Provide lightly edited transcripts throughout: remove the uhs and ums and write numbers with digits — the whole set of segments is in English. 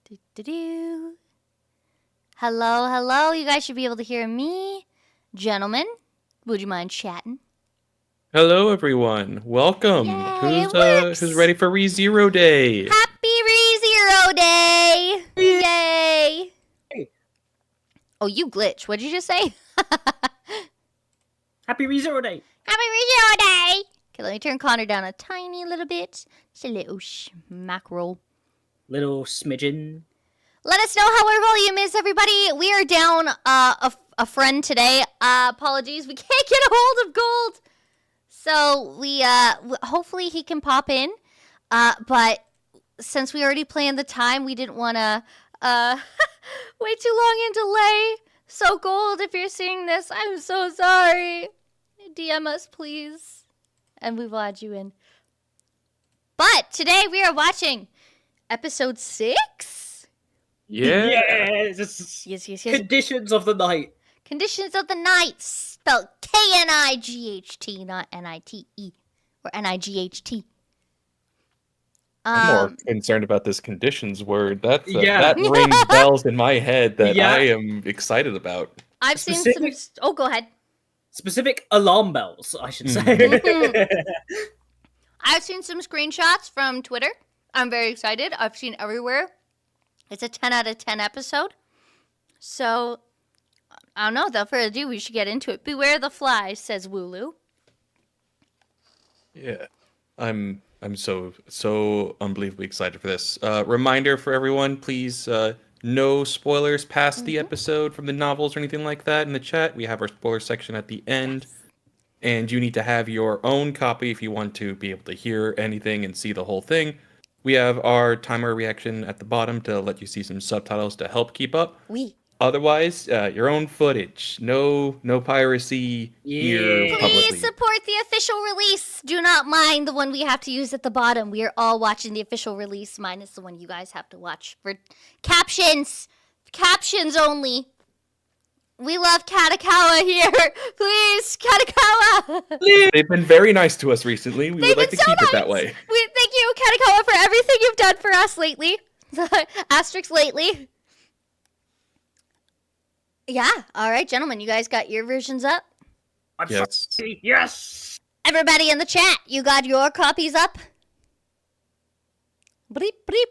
Do-do-do. Hello, hello. You guys should be able to hear me. Gentlemen, would you mind chatting? Hello, everyone. Welcome. Yay, it works. Who's ready for ReZero Day? Happy ReZero Day! Yay! Hey. Oh, you glitch. What'd you just say? Happy ReZero Day! Happy ReZero Day! Okay, let me turn Connor down a tiny little bit. Just a little macro. Little smidgen. Let us know how our volume is, everybody. We are down a friend today. Apologies, we can't get a hold of Gold. So we hopefully he can pop in. But since we already planned the time, we didn't want to wait too long and delay. So Gold, if you're seeing this, I'm so sorry. DM us, please, and we will add you in. But today we are watching episode 6. Yeah. Yes. Conditions of the night. Conditions of the Night, spelled K-N-I-G-H-T, not N-I-T-E, or N-I-G-H-T. I'm more concerned about this conditions word. That Yeah. rings bells in my head that Yeah. I am excited about. I've seen some... Oh, go ahead. Specific alarm bells, I should say. I've seen some screenshots from Twitter. I'm very excited. I've seen everywhere. It's a 10 out of 10 episode. So, I don't know. Without further ado, we should get into it. Beware the flies, says Wooloo. Yeah. I'm so unbelievably excited for this. Reminder for everyone, please, no spoilers past the episode from the novels or anything like that in the chat. We have our spoiler section at the end. Yes. And you need to have your own copy if you want to be able to hear anything and see the whole thing. We have our timer reaction at the bottom to let you see some subtitles to help keep up. Otherwise, your own footage. No piracy here publicly. Please support the official release. Do not mind the one we have to use at the bottom. We are all watching the official release, minus the one you guys have to watch for captions. Captions only. We love Katakawa here. Please, Katakawa. They've been very nice to us recently. We would like to keep it that way. Thank you, Katakawa, for everything you've done for us lately. Asterisk lately. Yeah. All right, gentlemen. You guys got your versions up? Yes. Yes! Everybody in the chat, you got your copies up? Bleep, bleep.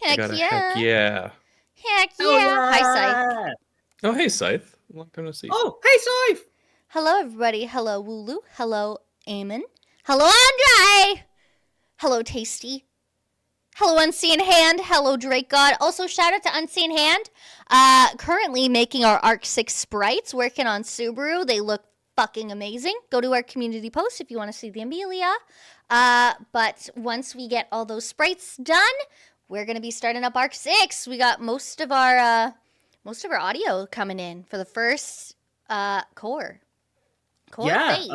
Heck yeah. Heck yeah. Heck yeah. Oh, yeah. Hi, Scythe. Oh, hey, Scythe. Long time no see. Oh, hey, Scythe! Hello, everybody. Hello, Wooloo. Hello, Eamon. Hello, Andre. Hello, Tasty. Hello, Unseen Hand. Hello, Drake God. Also, shout out to Unseen Hand. Currently making our Arc 6 sprites, working on Subaru. They look fucking amazing. Go to our community post if you want to see the Amelia. But once we get all those sprites done, we're going to be starting up Arc 6. We got most of our audio coming in for the first core phase.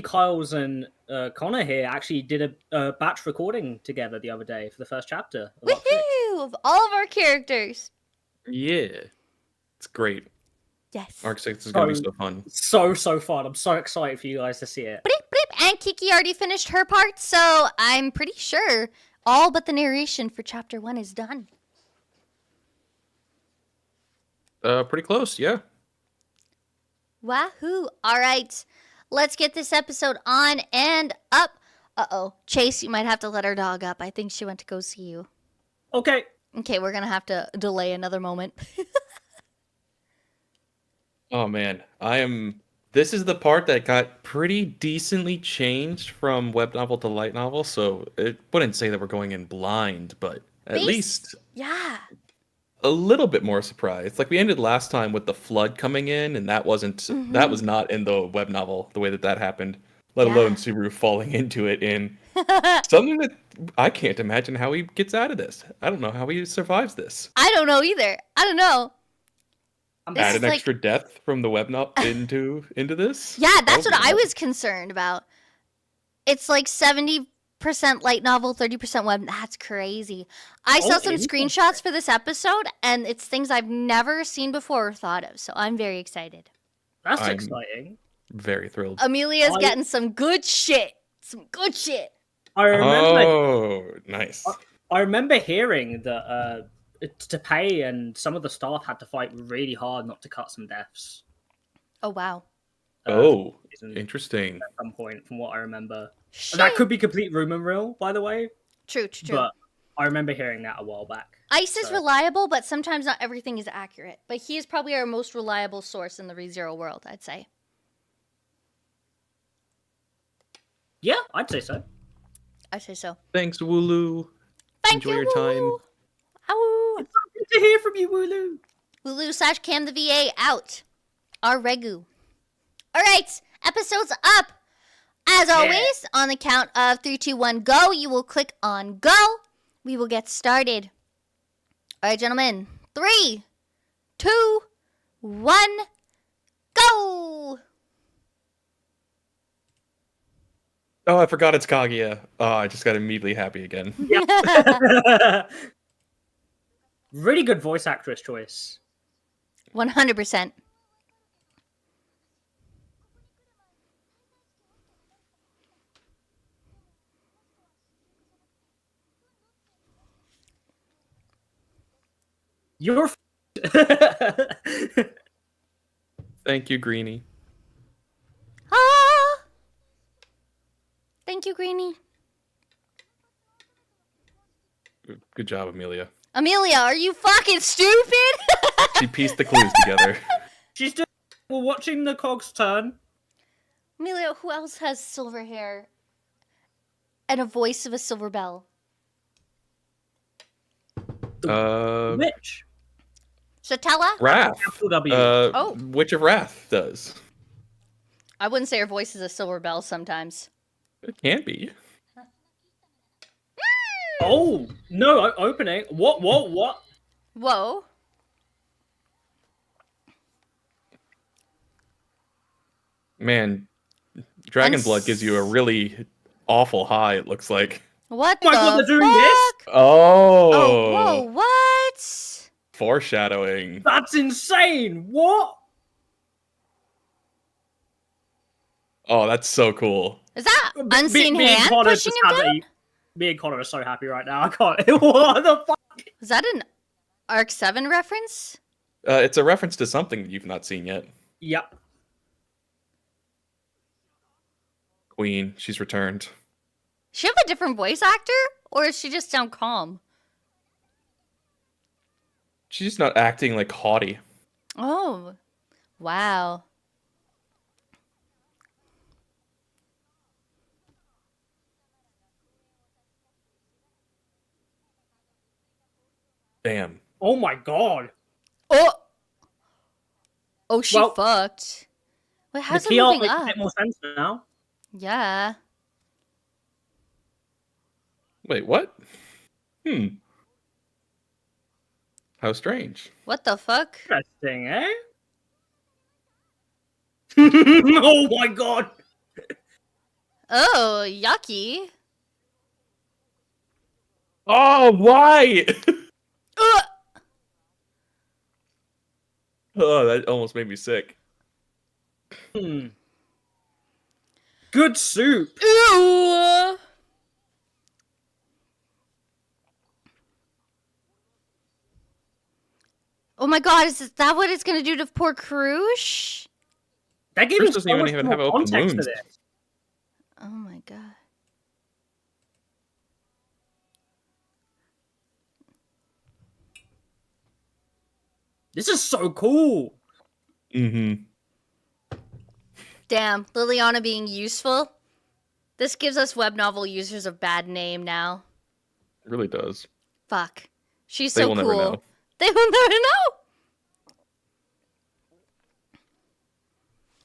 Kyles and Connor here actually did a batch recording together the other day for the first chapter. Woohoo! Of all of our characters. Yeah. It's great. Yes. Arc 6 is going to be so fun. So fun. I'm so excited for you guys to see it. Bleep, bleep. And Kiki already finished her part, so I'm pretty sure all but the narration for chapter 1 is done. Pretty close, yeah. Wahoo! All right, let's get this episode on and up. Uh-oh. Chase, you might have to let our dog up. I think she went to go see you. Okay. Okay, we're going to have to delay another moment. Oh, man. This is the part that got pretty decently changed from web novel to light novel, so it wouldn't say that we're going in blind, but at least Yeah. a little bit more surprised. Like we ended last time with the flood coming in, and that was not in the web novel the way that happened, let alone Subaru falling into it in something that I can't imagine how he gets out of this. I don't know how he survives this. I don't know either. I don't know. Add an extra death from the web novel into this? Yeah, that's what I was concerned about. It's like 70% light novel, 30% web. That's crazy. I saw some screenshots for this episode, and it's things I've never seen before or thought of, so I'm very excited. That's exciting. Very thrilled. Amelia's getting some good shit. Some good shit. I remember. Oh, nice. I remember hearing that to pay, and some of the staff had to fight really hard not to cut some deaths. Oh wow. Oh, At interesting. some point, from what I remember. Shit. That could be complete rumor mill, by the way. True. But I remember hearing that a while back. Ice is reliable, but sometimes not everything is accurate. But he is probably our most reliable source in the ReZero world, I'd say. Yeah, I'd say so. I say so. Thanks, Wooloo. Thank Enjoy you, your time. Wooloo. Ow. It's so good to hear from you, Wooloo. Wooloo / Cam the VA out. Our Regu. All right, episode's up. As always, on the count of 3, 2, 1, go, you will click on go. We will get started. All right, gentlemen. 3, 2, 1, go. Oh, I forgot it's Kaguya. Oh, I just got immediately happy again. Really good voice actress choice. 100%. You're. Thank you, Greenie. Ah. Thank you, Greenie. Good job, Amelia. Amelia, are you fucking stupid? She pieced the clues together. She's just. We're watching the cogs turn. Amelia, who else has silver hair and a voice of a silver bell? Which? Satella? Wrath. W. Witch of Wrath does. I wouldn't say her voice is a silver bell sometimes. It can be. Oh no! Opening. What? Whoa. Man, Dragon Blood gives you a really awful high, it looks like. What Oh my the God, they're doing fuck? this? Oh! Whoa, what? Foreshadowing. That's insane! What? Oh, that's so cool. Is that unseen Me and hand Connor pushing just him had down? me and Connor are so happy right now. I can't. What the fuck? Is that an Arc 7 reference? It's a reference to something that you've not seen yet. Yep. Queen, she's returned. Does she have a different voice actor? Or does she just sound calm? She's just not acting like haughty. Oh. Wow. Damn. Oh my God. Oh! Oh, she Well, fucked. Wait, how's the it key art moving makes a up? bit more sense now. Yeah. Wait, what? How strange. What the fuck? Interesting, eh? Oh my God. Oh, yucky. Oh, why? Ugh! Oh, that almost made me sick. Good soup. Ew! Oh my God, is that what it's gonna do to poor Karush? That gave Bruce me doesn't so even much even more have open context to wounds. this. Oh my God. This is so cool. Mm-hmm. Damn, Liliana being useful. This gives us web novel users a bad name now. It really does. Fuck. She's They so will cool. never know. They will never know.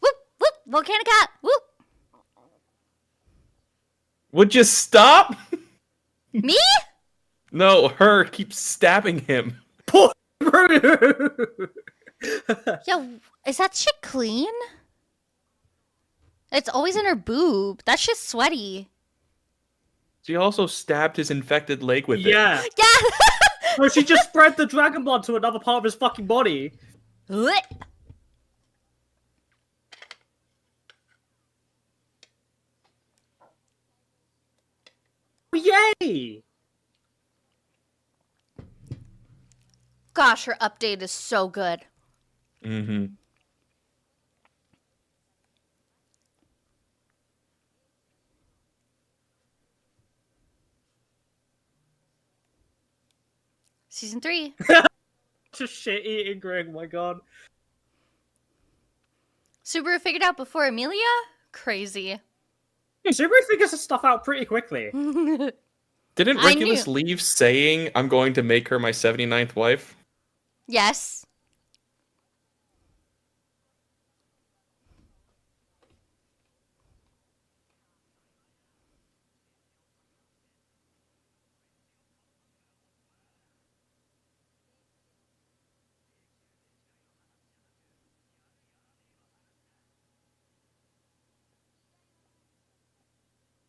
Whoop, whoop, Volcanica, whoop. Would you stop? Me? No, her keeps stabbing him. Poor Yo, is that shit clean? It's always in her boob. That shit's sweaty. She also stabbed his infected leg with it. Yeah. Yeah. No, she just spread the dragon blood to another part of his fucking body. Blech. Yay! Gosh, her update is so good. Mm-hmm. Season 3. Just shit eating Greg, my god. Subaru figured out before Amelia? Crazy. Subaru figures this stuff out pretty quickly. Didn't I Regulus knew. leave saying, I'm going to make her my 79th wife? Yes.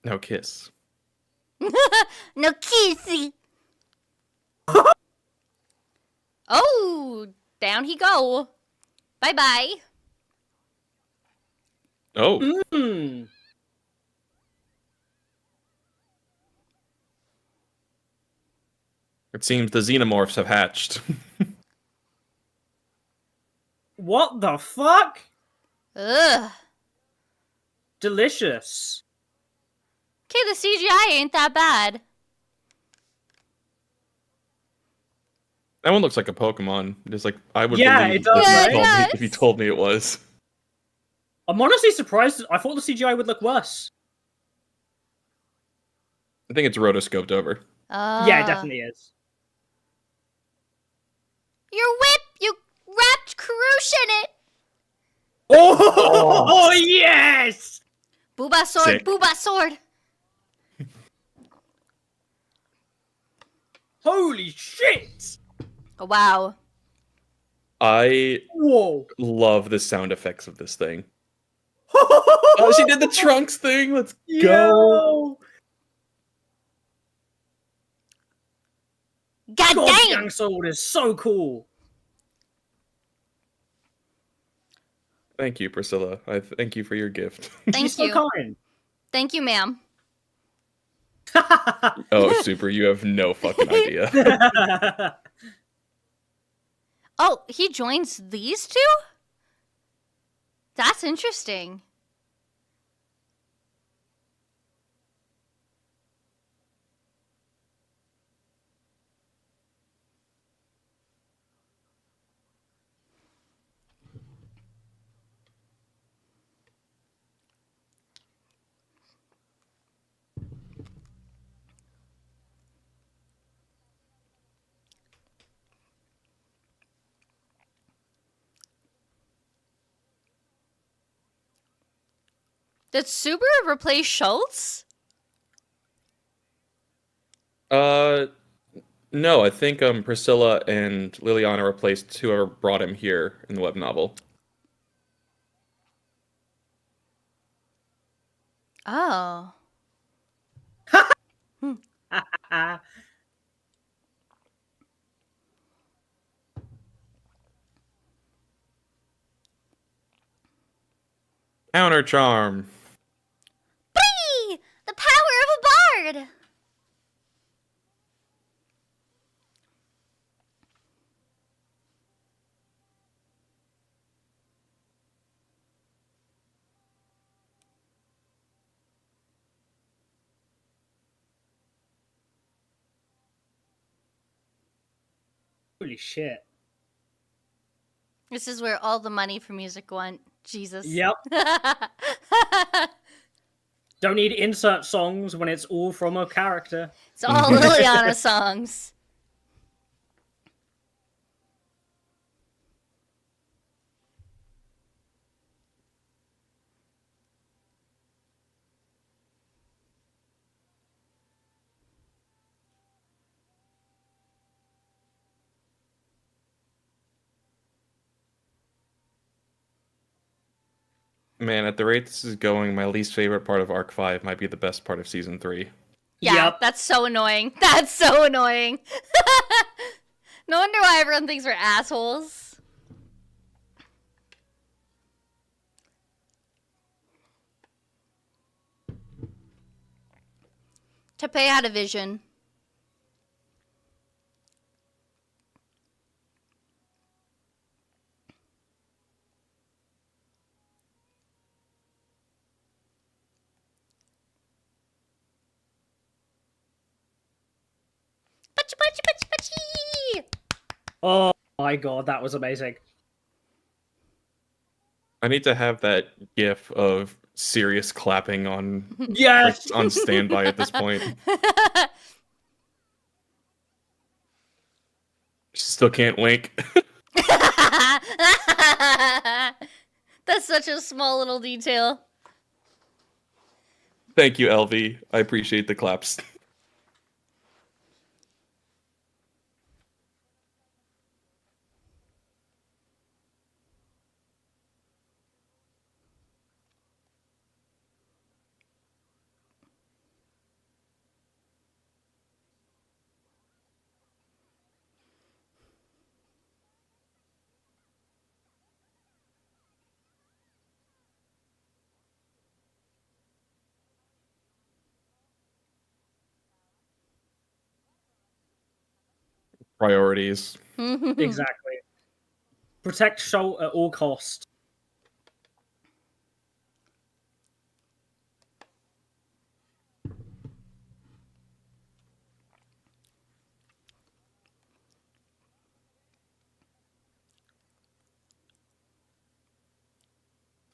No kiss. No kissy. Oh, down he go. Bye-bye. Oh. Hmm. It seems the xenomorphs have hatched. What the fuck? Ugh. Delicious. Okay, the CGI ain't that bad. That one looks like a Pokemon. Just like I would Yeah, believe it does, if, you right? told me, It if you does. told me it was. I'm honestly surprised. I thought the CGI would look worse. I think it's rotoscoped over. Yeah, it definitely is. Your whip, you wrapped Karush in it. Oh, yes! Booba sword, Sick. booba sword. Holy shit! Oh, wow. I Whoa. love the sound effects of this thing. Oh, she did the trunks thing. Let's go. Yo! God God, dang. Yang Sword is so cool. Thank you, Priscilla. I thank you for your gift. Thank She's so you. kind. Thank you, ma'am. Oh, super. You have no fucking idea. Oh, he joins these two? That's interesting. Did Subaru replace Schultz? No, I think Priscilla and Liliana replaced whoever brought him here in the web novel. Oh. Counter charm. Whee! The power of a bard! Holy shit. This is where all the money for music went. Jesus. Yep. Don't need insert songs when it's all from a character. It's all Liliana songs. Man, at the rate this is going, my least favorite part of Arc 5 might be the best part of Season 3. Yeah, Yep. that's so annoying. That's so annoying. No wonder why everyone thinks we're assholes. Tepe had a vision. Pachi, pachi, pachi. Oh my god, that was amazing. I need to have that gif of serious clapping on Yes! on standby at this point. She still can't wink. That's such a small little detail. Thank you, LV. I appreciate the claps. Priorities. Exactly. Protect Schult at all costs.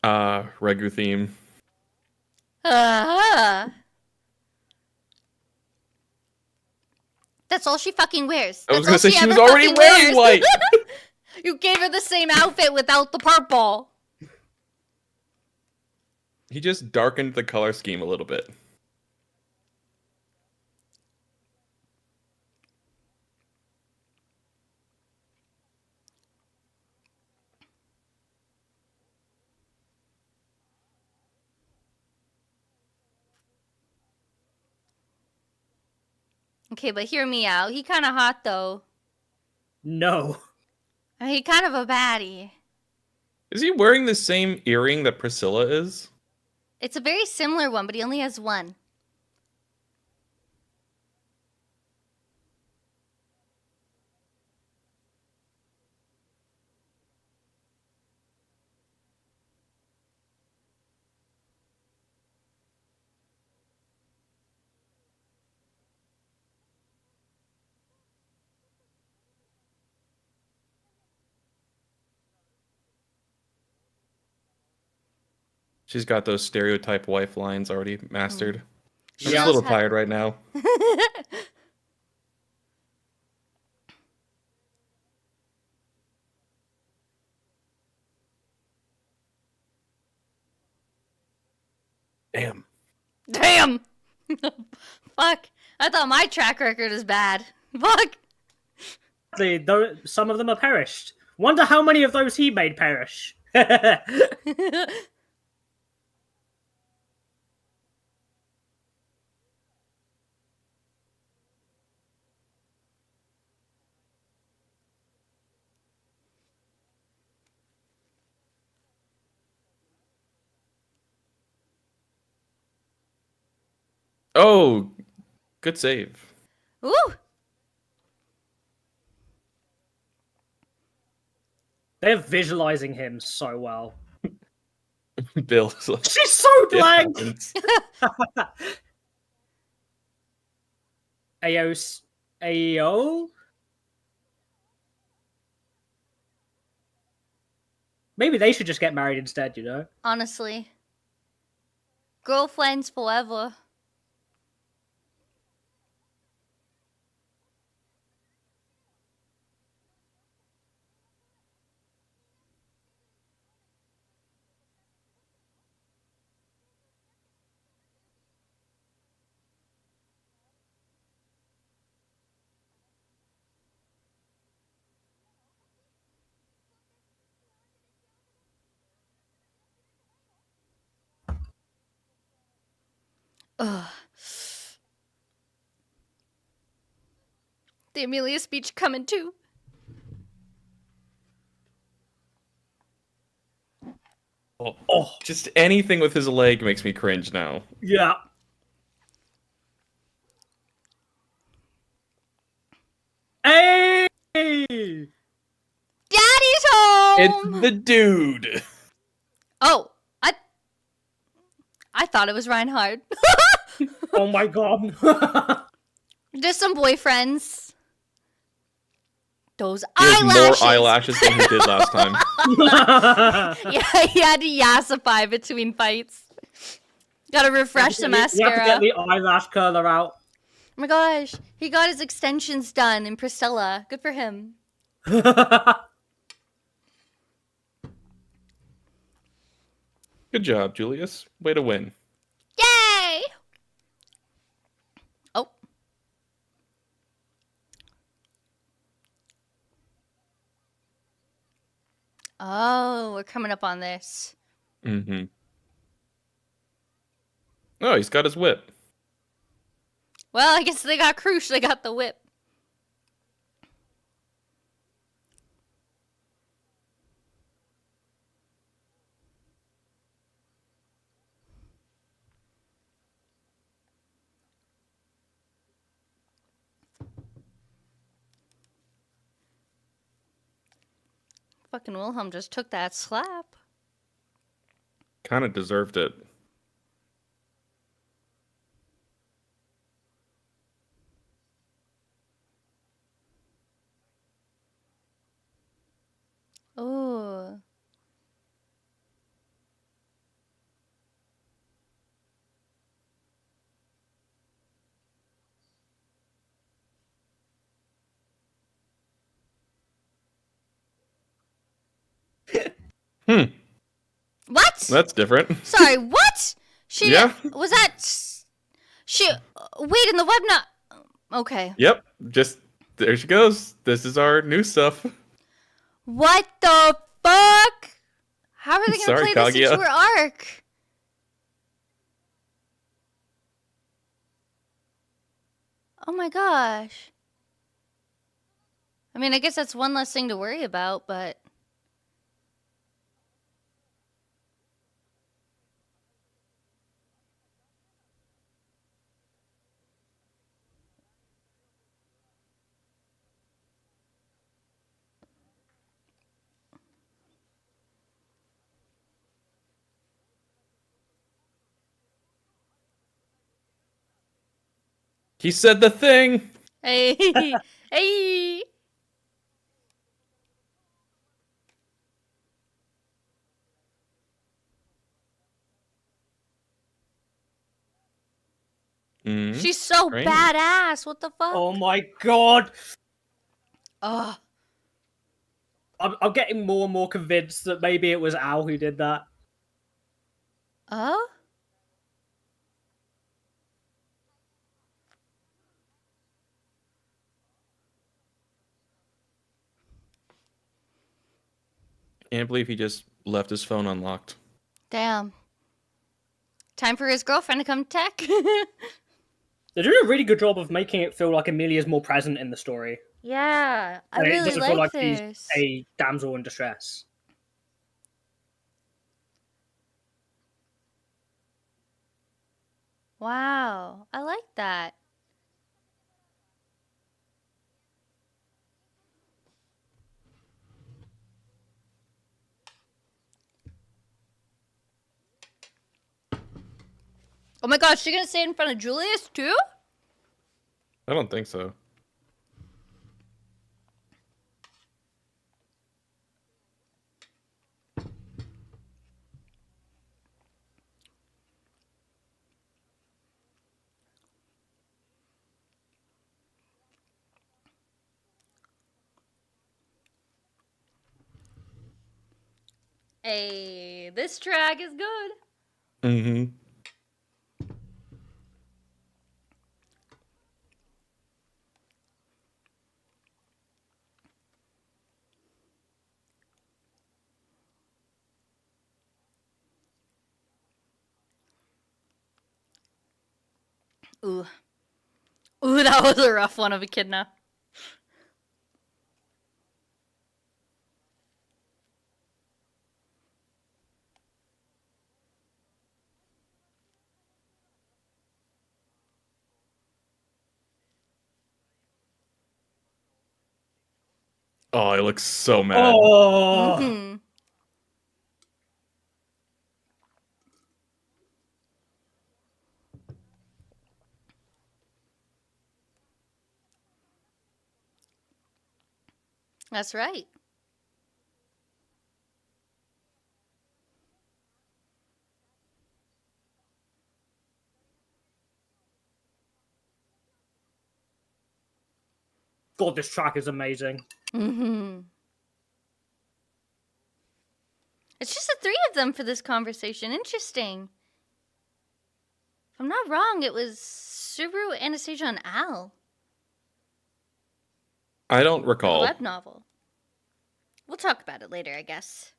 Regu theme. That's all she fucking wears. I was That's gonna all say she was ever already fucking wearing wears. white. You gave her the same outfit without the purple. He just darkened the color scheme a little bit. Okay, but hear me out. He kind of hot though. No. He kind of a baddie. Is he wearing the same earring that Priscilla is? It's a very similar one, but he only has one. She's got those stereotype wife lines already mastered. She I'm just a knows little how- tired right now. Damn. Damn! Fuck. I thought my track record is bad. Fuck. Some of them are perished. Wonder how many of those he made perish. Oh, good save. Ooh. They're visualizing him so well. Bill. She's so blank! AO? Maybe they should just get married instead, you know? Honestly. Girlfriends forever. Ugh. The Amelia speech coming too. Oh, just anything with his leg makes me cringe now. Yeah. Hey! Daddy's home! It's the dude. Oh, I thought it was Reinhard. Oh my god. Just some boyfriends. Those He has eyelashes! more eyelashes than he did last time. Yeah, he had to yassify between fights. Gotta refresh the mascara. You have to get the eyelash curler out. Oh my gosh, he got his extensions done in Priscilla. Good for him. Good job, Julius. Way to win. Yay! Oh. Oh, we're coming up on this. Mm-hmm. Oh, he's got his whip. Well, I guess they got Krush, they got the whip. Fucking Wilhelm just took that slap. Kind of deserved it. Oh. What? That's different. Sorry, what? She Yeah. Was that she wait in the web not okay. Yep. Just there she goes. This is our new stuff. What the fuck? How are they gonna Sorry, play this Kaguya. into her arc? Oh my gosh. I mean, I guess that's one less thing to worry about, but He said the thing. hey, hey. Mhm. She's so Right. badass. What the fuck? Oh my god! Ugh. I'm getting more and more convinced that maybe it was Al who did that. Oh? Can't believe he just left his phone unlocked. Damn. Time for his girlfriend to come tech. They're doing a really good job of making it feel like Amelia's more present in the story. Yeah, I Like, it really doesn't feel like like she's this. a damsel in distress. Wow, I like that. Oh my gosh, she gonna say it in front of Julius too? I don't think so. Hey, this track is good. Mm-hmm. Ooh. Ooh, that was a rough one of Echidna. Oh, he looks so mad. Oh! Mhm. That's right. God, this track is amazing. Mm-hmm. It's just the three of them for this conversation. Interesting. If I'm not wrong, it was Subaru, Anastasia, and Al. I don't The recall. web novel. We'll talk about it later, I guess.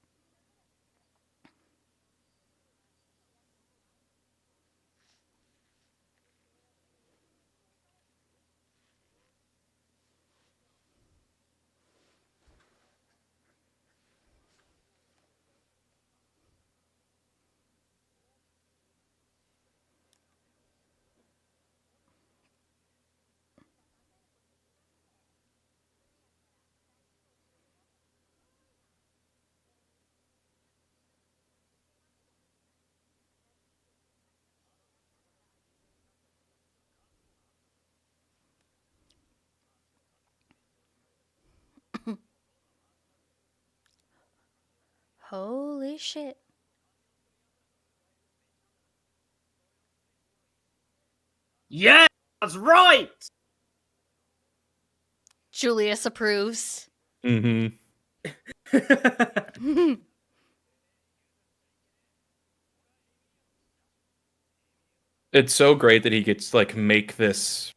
Holy shit. Yeah, that's right. Julius approves. Mm-hmm. It's so great that he gets like make this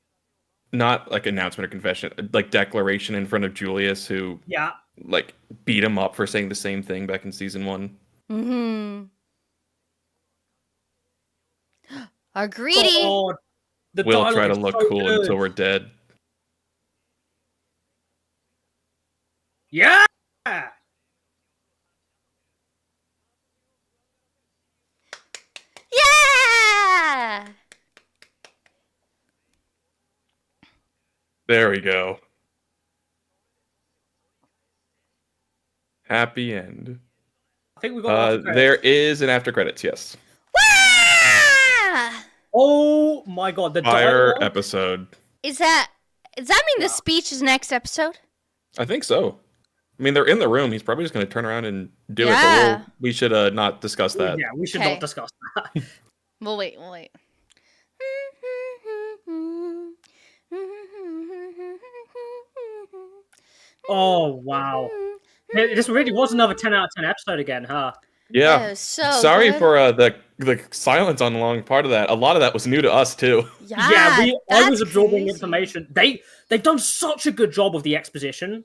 not like announcement or confession, like declaration in front of Julius, who Yeah. like beat him up for saying the same thing back in season 1. Mm-hmm. Are greedy. God, the We'll dialogue try to is look so cool good. until we're dead. Yeah. Yeah! There we go. Happy end. I think we got There is an after credits, yes. Wah! Oh my god, the Fire dialogue. episode. Does that mean the speech is next episode? I think so. I mean, they're in the room. He's probably just going to turn around and do it. Yeah. But we should not discuss that. Yeah, we should Okay. not discuss that. We'll wait. Oh wow, this really was another 10 out of 10 episode again, huh? Yeah. That was so Sorry good. for the silence on a long part of that. A lot of that was new to us too. Yeah, I that's was absorbing crazy. information. They've done such a good job of the exposition.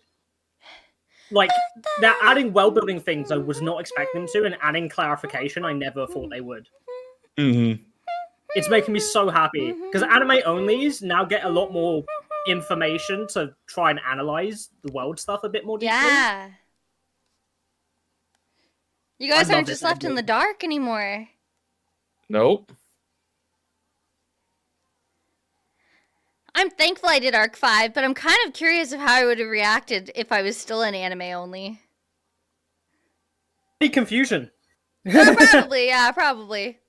Like they're adding world building things I was not expecting them to, and adding clarification I never thought they would. Mm-hmm. It's making me so happy because anime onlys now get a lot more information to try and analyze the world stuff a bit more deeply. Yeah. You guys I love aren't it just so left in much. the dark anymore. Nope. I'm thankful I did Arc 5, but I'm kind of curious of how I would have reacted if I was still in anime only. Any confusion. Probably, yeah, probably.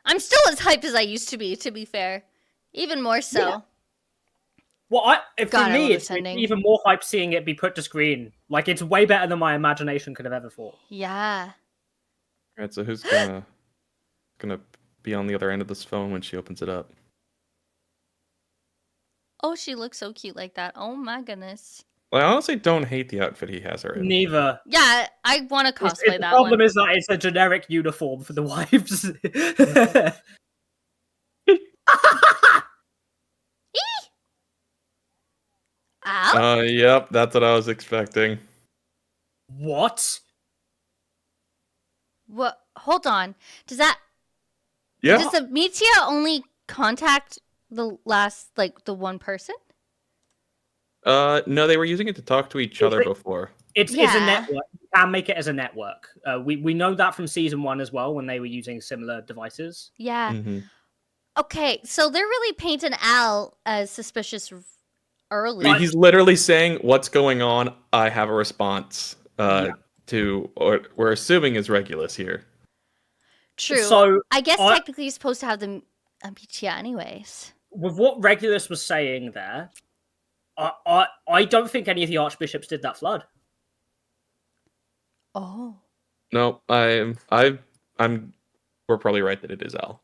I'm still as hyped as I used to be fair. Even more so. Yeah. Well, for God, I me, love it's this ending. even more hype seeing it be put to screen. Like, it's way better than my imagination could have ever thought. Yeah. All right, so who's gonna be on the other end of this phone when she opens it up? Oh, she looks so cute like that. Oh my goodness. Well, I honestly don't hate the outfit he has her in. Neither. Yeah, I want to cosplay The that problem one. is that it's a generic uniform for the wives. Ow? Yep, that's what I was expecting. What? What? Hold on. Does Yeah. the Metia only contact the last, like, the one person? No, they were using it to talk to each other before. It's a Yeah. network. You can make it as a network. We know that from season 1 as well, when they were using similar devices. Yeah. Mm-hmm. Okay, so they're really painting Al as suspicious early. He's literally saying, "What's going on? I have a response." To, or we're assuming is Regulus here. True. So, I guess I- technically you're supposed to have the Metia anyways. with what Regulus was saying there, I don't think any of the archbishops did that flood. Oh. No, we're probably right that it is Al.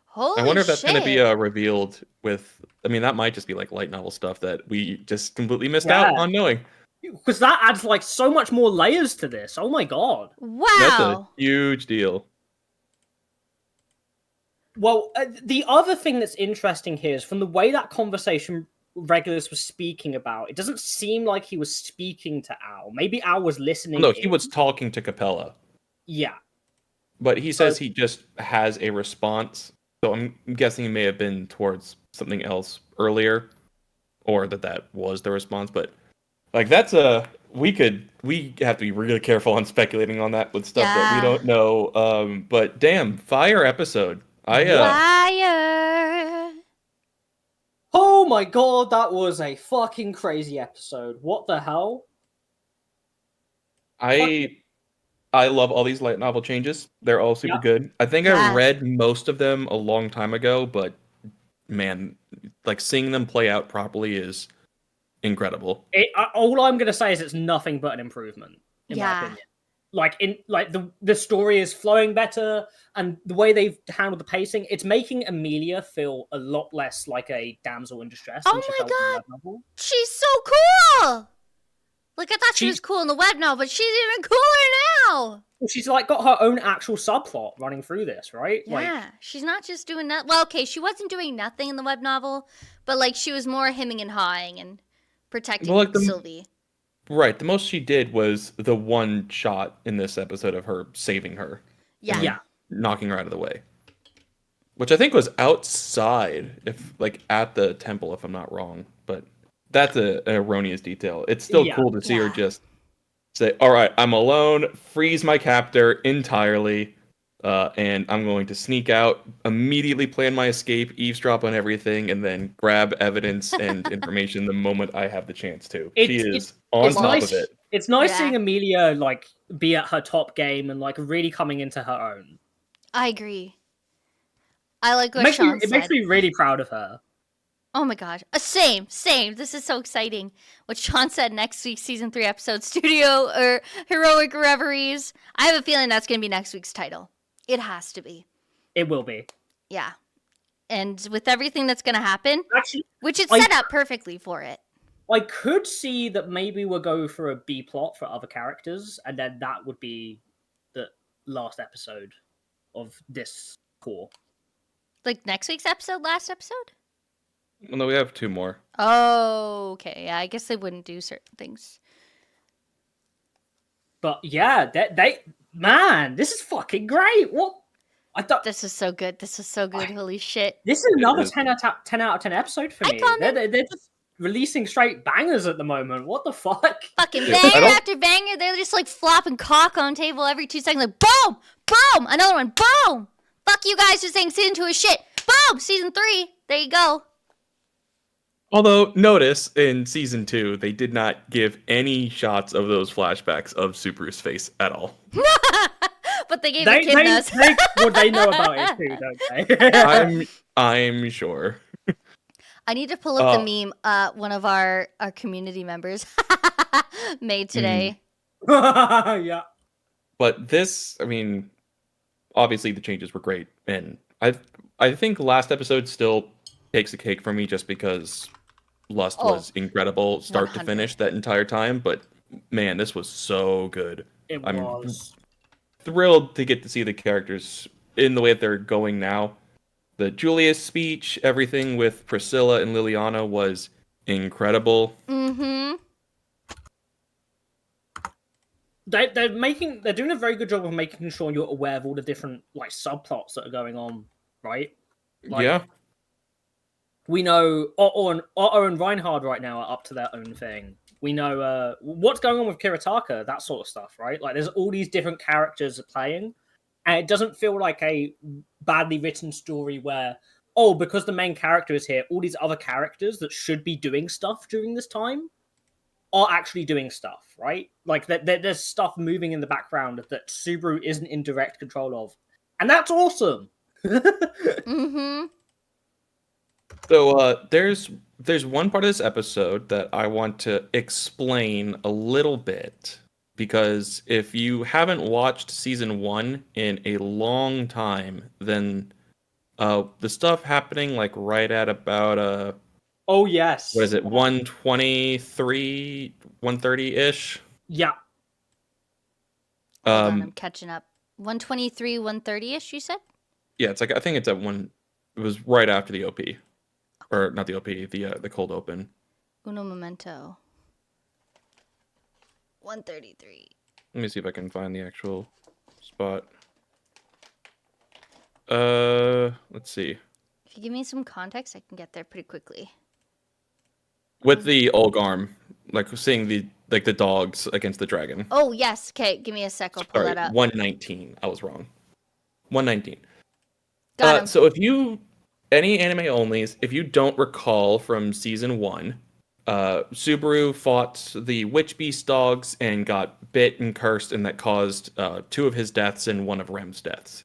Holy I wonder if that's shit. going to be revealed with. I mean, that might just be like light novel stuff that we just completely missed Yeah. out on knowing. Because that adds like so much more layers to this. Oh my god. Wow. That's a huge deal. Well, the other thing that's interesting here is from the way that conversation Regulus was speaking about, it doesn't seem like he was speaking to Al. Maybe Al was listening. No, he was talking to Capella. Yeah. But he says he just has a response. So I'm guessing he may have been towards something else earlier, or that was the response. But like we have to be really careful on speculating on that with stuff that we don't know. But damn, fire episode. Fire. Oh my god, that was a fucking crazy episode. What the hell? I love all these light novel changes. They're all super good. I think I read most of them a long time ago, but man, like seeing them play out properly is incredible. All I'm gonna say is it's nothing but an improvement, in my opinion. The story is flowing better, and the way they've handled the pacing, it's making Amelia feel a lot less like a damsel in distress. Oh my god, she's so cool! Like, I thought she was cool in the web novel, but she's even cooler now! She's, like, got her own actual subplot running through this, right? Yeah, she's not just doing that. Well, okay, she wasn't doing nothing in the web novel, but, like, she was more hemming and hawing and protecting Sylvie. Right, the most she did was the one shot in this episode of her saving her. Yeah. Knocking her out of the way. Which I think was outside, at the temple, if I'm not wrong. But that's an erroneous detail. It's still cool to see her just say, all right, I'm alone, freeze my captor entirely, and I'm going to sneak out, immediately plan my escape, eavesdrop on everything, and then grab evidence and information the moment I have the chance to. She is on top of it. It's nice seeing Amelia, like, be at her top game and, like, really coming into her own. I agree. I like what Sean said. It makes me really proud of her. Oh my god. Same. This is so exciting. What Sean said next week's season 3 episode, Studio or Heroic Reveries. I have a feeling that's going to be next week's title. It has to be. It will be. Yeah. And with everything that's going to happen, actually, which is set up perfectly for it. I could see that maybe we'll go for a B plot for other characters, and then that would be the last episode of this core. Like next week's episode, last episode? Well, no, we have 2 more. Oh, okay. Yeah, I guess they wouldn't do certain things. But yeah, man, this is fucking great. What? This is so good. Holy shit. This is another 10 out of 10 episode for me. They're just releasing straight bangers at the moment. What the fuck? Fucking banger after banger. They're just like flopping cock on table every 2 seconds. Like, boom! Boom! Another one. Boom! Fuck you guys for saying season 2 is shit. Boom! Season 3. There you go. Although, notice, in Season 2, they did not give any shots of those flashbacks of Subaru's face at all. But they gave Echidna's. They know about it too, don't they? I'm sure. I need to pull up the meme one of our community members made today. Yeah. But this, I mean, obviously the changes were great. And I think last episode still takes a cake for me just because Lust was incredible start 100. to finish that entire time. But man, this was so good. I'm thrilled to get to see the characters in the way that they're going now. The Julius speech, everything with Priscilla and Liliana was incredible. Mm-hmm. They're doing a very good job of making sure you're aware of all the different like subplots that are going on, right? Yeah. We know Otto and Reinhard right now are up to their own thing. We know what's going on with Kiritaka, that sort of stuff, right? Like, there's all these different characters playing, and it doesn't feel like a badly written story where, because the main character is here, all these other characters that should be doing stuff during this time are actually doing stuff, right? Like, there's stuff moving in the background that Subaru isn't in direct control of. And that's awesome! Mm-hmm. So there's one part of this episode that I want to explain a little bit because if you haven't watched season 1 in a long time, then the stuff happening like right at about Oh yes. what is it, 123, 130-ish? Yeah. Hold on, I'm Um catching up. 123, 130-ish, you said? yeah, it's like I think it's at one it was right after the OP. Or not the OP, the cold open. Uno momento. 133. Let me see if I can find the actual spot. Let's see. If you give me some context, I can get there pretty quickly. With the Olgarm, like seeing the dogs against the dragon. Oh, yes. Okay, give me a sec. I'll pull Sorry, that up. 119. I was wrong. 119. Got him. So if you any anime onlys, if you don't recall from season 1, Subaru fought the Witch Beast dogs and got bit and cursed, and that caused 2 of his deaths and 1 of Rem's deaths.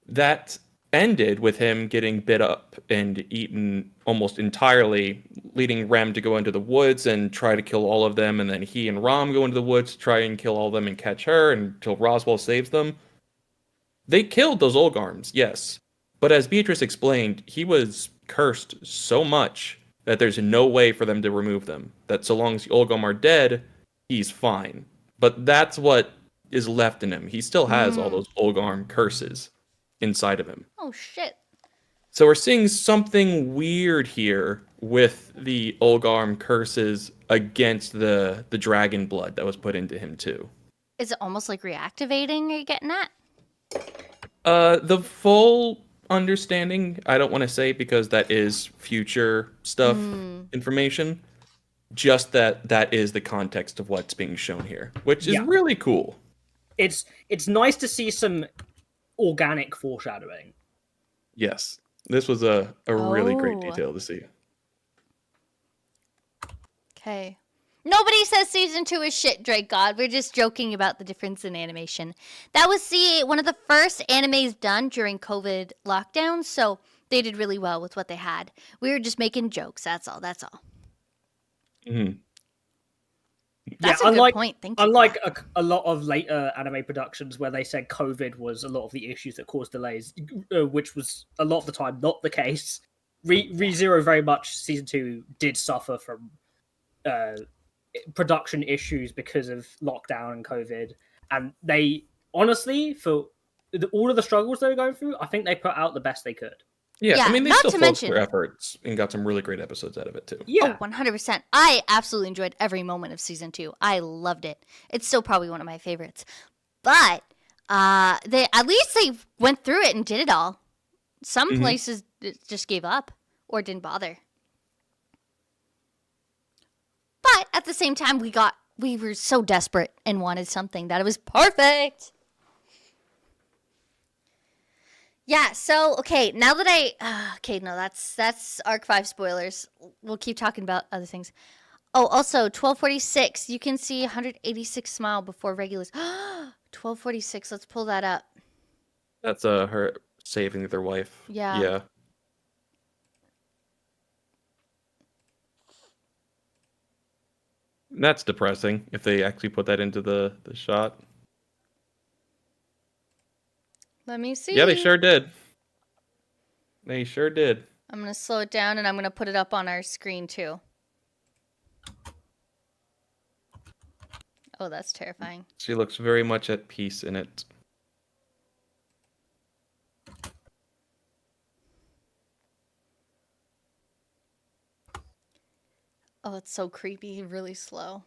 That ended with him getting bit up and eaten almost entirely, leading Rem to go into the woods and try to kill all of them, and then he and Rom go into the woods to try and kill all of them and catch her until Roswell saves them. They killed those Olgarms, yes. But as Beatrice explained, he was cursed so much that there's no way for them to remove them. That so long as the Olgarm are dead, he's fine. But that's what is left in him. He still has all those Olgarm curses inside of him. Oh, shit. So we're seeing something weird here with the Olgarm curses against the dragon blood that was put into him too. Is it almost like reactivating? Are you getting that? The full understanding, I don't want to say because that is future stuff information. Just that is the context of what's being shown here, which is really cool. It's nice to see some organic foreshadowing. Yes. This was a really great detail to see. Okay. Nobody says season 2 is shit, Drake God. We're just joking about the difference in animation. That was one of the first animes done during COVID lockdown, so they did really well with what they had. We were just making jokes. That's all. That's all. Mm-hmm. That's a good point. Thank you. Unlike a lot of later anime productions where they said COVID was a lot of the issues that caused delays, which was a lot of the time not the case. ReZero very much season 2 did suffer from production issues because of lockdown and COVID, and they honestly, for all of the struggles they were going through, I think they put out the best they could. Yeah, Yeah, I mean, they not still to focused mention- their efforts and got some really great episodes out of it too. Yeah, Oh, 100%. I absolutely enjoyed every moment of season 2. I loved it. It's still probably one of my favorites. But they at least they went through it and did it all. Some places just gave up or didn't bother. But at the same time, we were so desperate and wanted something that it was perfect. Yeah, so okay, now that that's Arc 5 spoilers. We'll keep talking about other things. Oh, also 1246, you can see 186 smile before regulars. 1246, let's pull that up. That's her saving their wife. Yeah. Yeah. That's depressing if they actually put that into the shot. Let me see. Yeah, they sure did. They sure did. I'm going to slow it down and I'm going to put it up on our screen too. Oh, that's terrifying. She looks very much at peace in it. Oh, it's so creepy, really slow.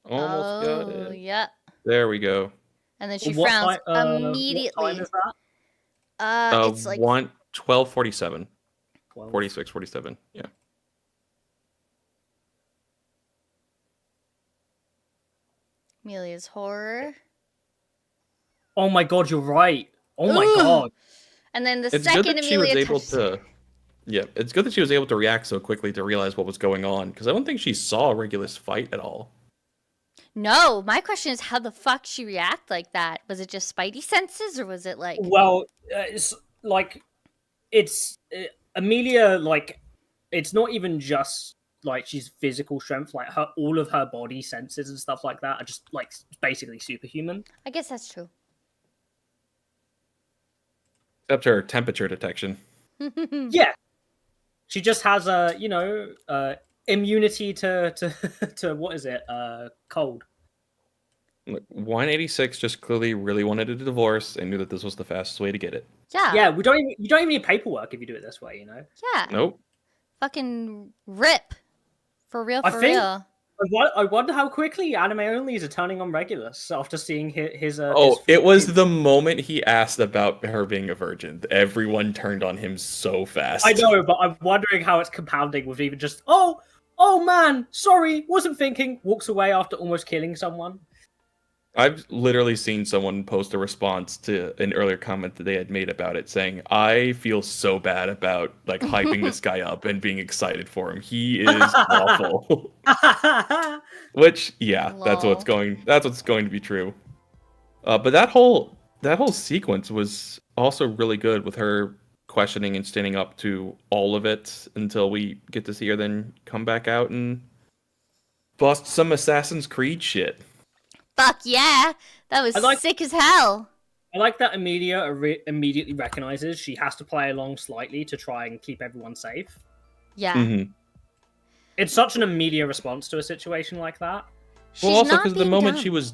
Almost got it. Yeah. There we go. And then she frowns immediately. What time is that? It's like 12:47. 12. 46, 47. Yeah. Amelia's horror. Oh my god, you're right. Oh my Ooh. god. And then the It's second good that she was Amelia able touches to. Yeah, it's good that she was able to react so quickly to realize what was going on because I don't think she saw Regulus fight at all. No, my question is how the fuck she react like that? Was it just spidey senses or was it like... Well, it's like it's Amelia. Like it's not even just like she's physical strength. Like all of her body senses and stuff like that are just like basically superhuman. I guess that's true. Except her temperature detection. Yeah, she just has a immunity to what is it? Cold. Look, 186 just clearly really wanted a divorce and knew that this was the fastest way to get it. Yeah. Yeah, you don't even need paperwork if you do it this way, you know. Yeah. Nope. Fucking rip. For real, I for think- real. I wonder how quickly anime onlys are turning on Regulus after seeing his. It was the moment he asked about her being a virgin. Everyone turned on him so fast. I know, but I'm wondering how it's compounding with even just oh man, sorry, wasn't thinking. Walks away after almost killing someone. I've literally seen someone post a response to an earlier comment that they had made about it, saying, "I feel so bad about like hyping this guy up and being excited for him. He is awful." Which, yeah, that's what's going to be true. But that whole sequence was also really good with her questioning and standing up to all of it until we get to see her then come back out and bust some Assassin's Creed shit. Fuck yeah. That was sick as hell. I like that Amelia immediately recognizes she has to play along slightly to try and keep everyone safe. Yeah. Mm-hmm. It's such an Amelia response to a situation like that. She's Well, also not because the being moment dumb.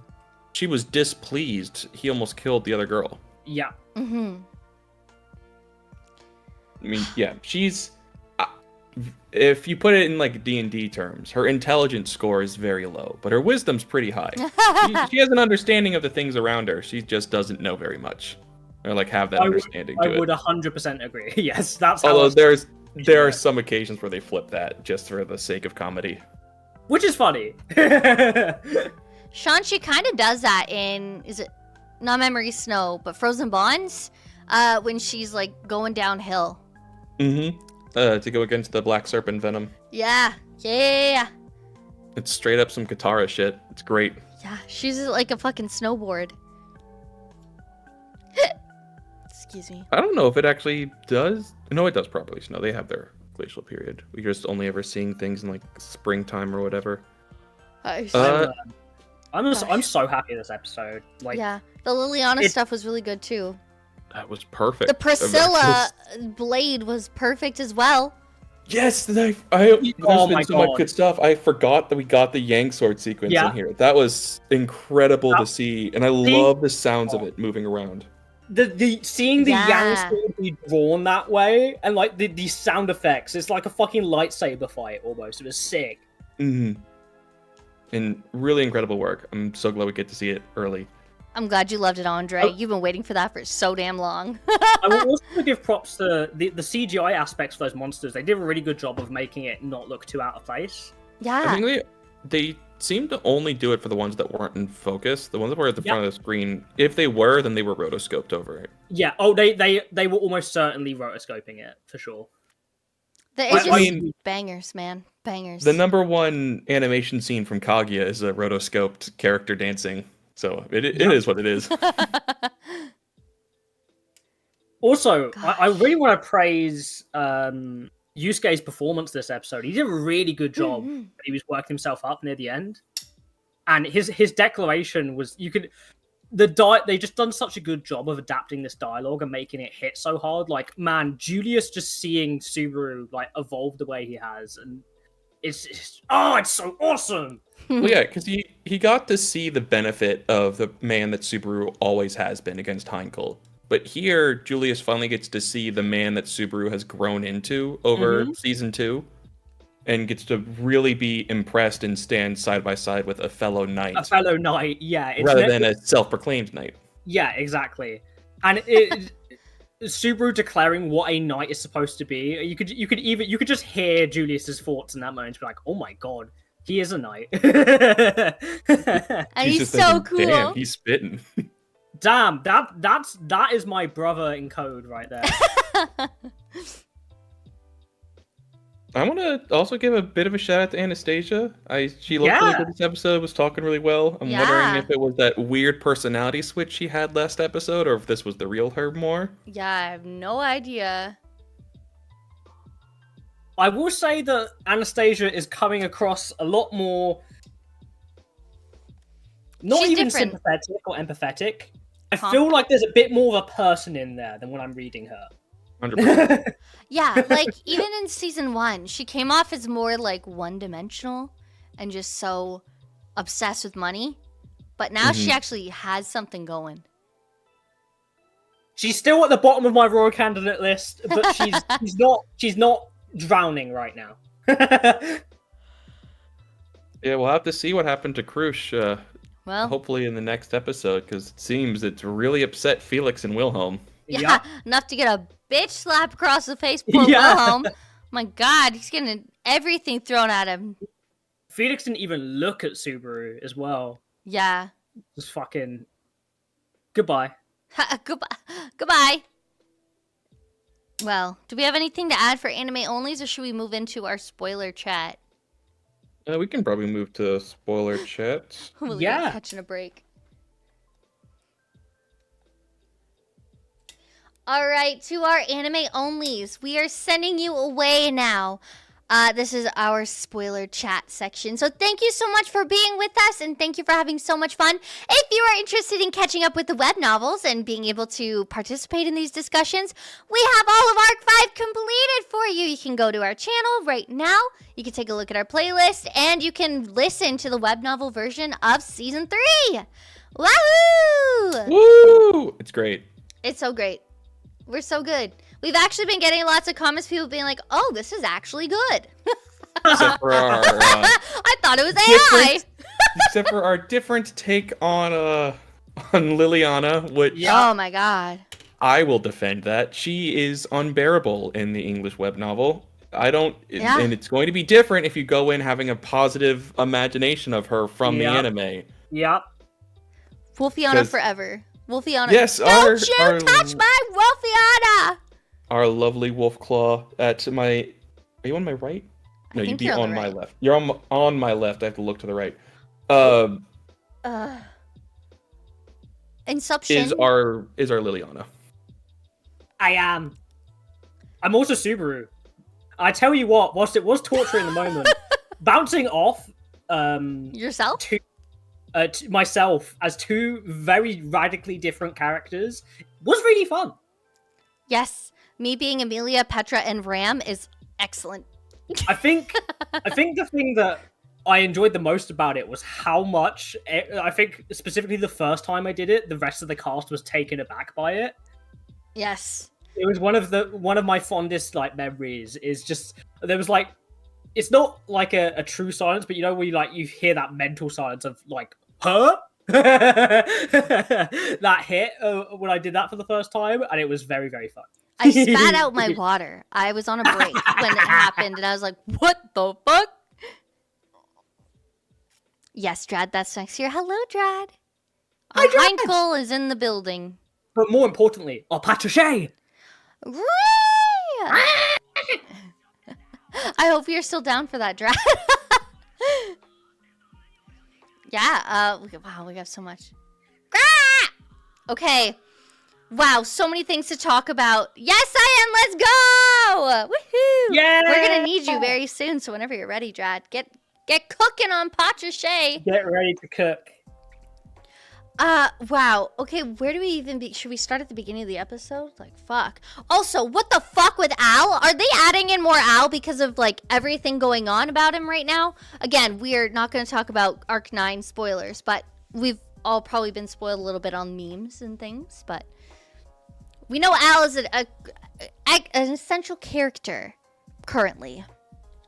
she was displeased, he almost killed the other girl. Yeah. Mm-hmm. I mean, yeah, she's. If you put it in like D&D terms, her intelligence score is very low, but her wisdom's pretty high. she has an understanding of the things around her. She just doesn't know very much, or like have that understanding I to would it. 100% agree. Yes, that's how. Although there are some occasions where they flip that just for the sake of comedy. Which is funny. Sean, she kind of does that in, is it not Memory Snow, but Frozen Bonds, when she's like going downhill. Mm-hmm. To go against the Black Serpent Venom. Yeah. Yeah. It's straight up some Katara shit. It's great. Yeah. She's like a fucking snowboard. Excuse me. I don't know if it actually does. No, it does properly snow. They have their glacial period. We're just only ever seeing things in like springtime or whatever. I'm so happy this episode. Like, yeah. The Liliana stuff was really good too. That was perfect. The Priscilla blade was perfect as well. Yes, there's Oh been my so much God. good stuff. I forgot that we got the Yang sword sequence in here. That was incredible to see, and I love the sounds of it moving around. The seeing the Yeah. Yang sword be drawn that way, and like the sound effects, it's like a fucking lightsaber fight almost. It was sick. Mm-hmm. And really incredible work. I'm so glad we get to see it early. I'm glad you loved it, Andre. You've been waiting for that for so damn long. I will also give props to the CGI aspects for those monsters. They did a really good job of making it not look too out of place. Yeah. I think they seem to only do it for the ones that weren't in focus. The ones that were at the front of the screen, if they were, then they were rotoscoped over it. Yeah. Oh, they were almost certainly rotoscoping it for sure. It's I just mean- bangers, man. Bangers. The number one animation scene from Kaguya is a rotoscoped character dancing. So it is what it is. Also, I really want to praise Yusuke's performance this episode. He did a really good job. Mhm. He was working himself up near the end, and his declaration was they just done such a good job of adapting this dialogue and making it hit so hard. Like, man, Julius just seeing Subaru like evolve the way he has, and it's so awesome. Well, yeah, because he got to see the benefit of the man that Subaru always has been against Heinkel. But here, Julius finally gets to see the man that Subaru has grown into over season 2, and gets to really be impressed and stand side by side with a fellow knight. A fellow knight, yeah. Rather than a self-proclaimed knight. Yeah, exactly. And Subaru declaring what a knight is supposed to be. You could just hear Julius's thoughts in that moment. Be like, oh my god, he is a knight. And he's just so thinking, cool. Damn, he's spitting. Damn, that is my brother in code right there. I want to also give a bit of a shout out to Anastasia. She looked really good this episode, was talking really well. I'm wondering if it was that weird personality switch she had last episode, or if this was the real her more. Yeah, I have no idea. I will say that Anastasia is coming across a lot more... Not She's even different. sympathetic or empathetic. I Huh? feel like there's a bit more of a person in there than when I'm reading her. 100%. Yeah, like even in season 1, she came off as more like one-dimensional and just so obsessed with money. But now she actually has something going. She's still at the bottom of my royal candidate list, but she's not drowning right now. Yeah, we'll have to see what happened to Krush. Well, Hopefully in the next episode, because it seems it's really upset Felix and Wilhelm. yeah, enough to get a bitch slap across the face. Poor Yeah. Wilhelm. My God, he's getting everything thrown at him. Felix didn't even look at Subaru as well. Yeah. Just fucking goodbye. Goodbye. Well, do we have anything to add for anime onlys, or should we move into our spoiler chat? We can probably move to spoiler chat. We'll Yeah. catching a break. All right, to our anime onlys, we are sending you away now. This is our spoiler chat section. So thank you so much for being with us, and thank you for having so much fun. If you are interested in catching up with the web novels and being able to participate in these discussions, we have all of Arc 5 completed for you. You can go to our channel right now. You can take a look at our playlist, and you can listen to the web novel version of Season 3. Wahoo! Woo! It's great. It's so great. We're so good. We've actually been getting lots of comments, people being like, oh, this is actually good. Except for our I thought it was AI. except for our different take on Liliana, which Oh my God. I will defend that. She is unbearable in the English web novel. And it's going to be different if you go in having a positive imagination of her from the anime. Yep. Wolfiana forever. Wolfiana. Yes, Don't you touch my Wolfiana! Our lovely wolf claw at my... Are you on my right? No, you'd be you're on the my right. left. You're on my left. I have to look to the right. Inception. Is our Liliana. I am. I'm also Subaru. I tell you what, whilst it was torture in the moment, bouncing off Yourself? myself as two very radically different characters was really fun. Yes. Me being Amelia, Petra, and Ram is excellent. I think the thing that I enjoyed the most about it was how much I think specifically the first time I did it, the rest of the cast was taken aback by it. Yes. It was one of my fondest like memories. Is just there was like it's not like a true silence, but you know where you hear that mental silence of like, huh? That hit when I did that for the first time, and it was very, very fun. I spat out my water. I was on a break when it happened, and I was like, what the fuck? Yes, Drad, that's next here. Hello, Drad. Hi, Drad. Heinkel is in the building. But more importantly, our patriche. Whee! I hope you're still down for that, Drad. Yeah, wow, we got so much. Okay. Wow, so many things to talk about. Yes, I am. Let's go! Woohoo! Yeah! We're gonna need you very soon, so whenever you're ready, Drad, get cooking on Patriche. Get ready to cook. Wow. Okay, where do we even be? Should we start at the beginning of the episode? Like, fuck. Also, what the fuck with Al? Are they adding in more Al because of, like, everything going on about him right now? Again, we're not going to talk about Arc 9 spoilers, but we've all probably been spoiled a little bit on memes and things, but we know Al is an essential character currently.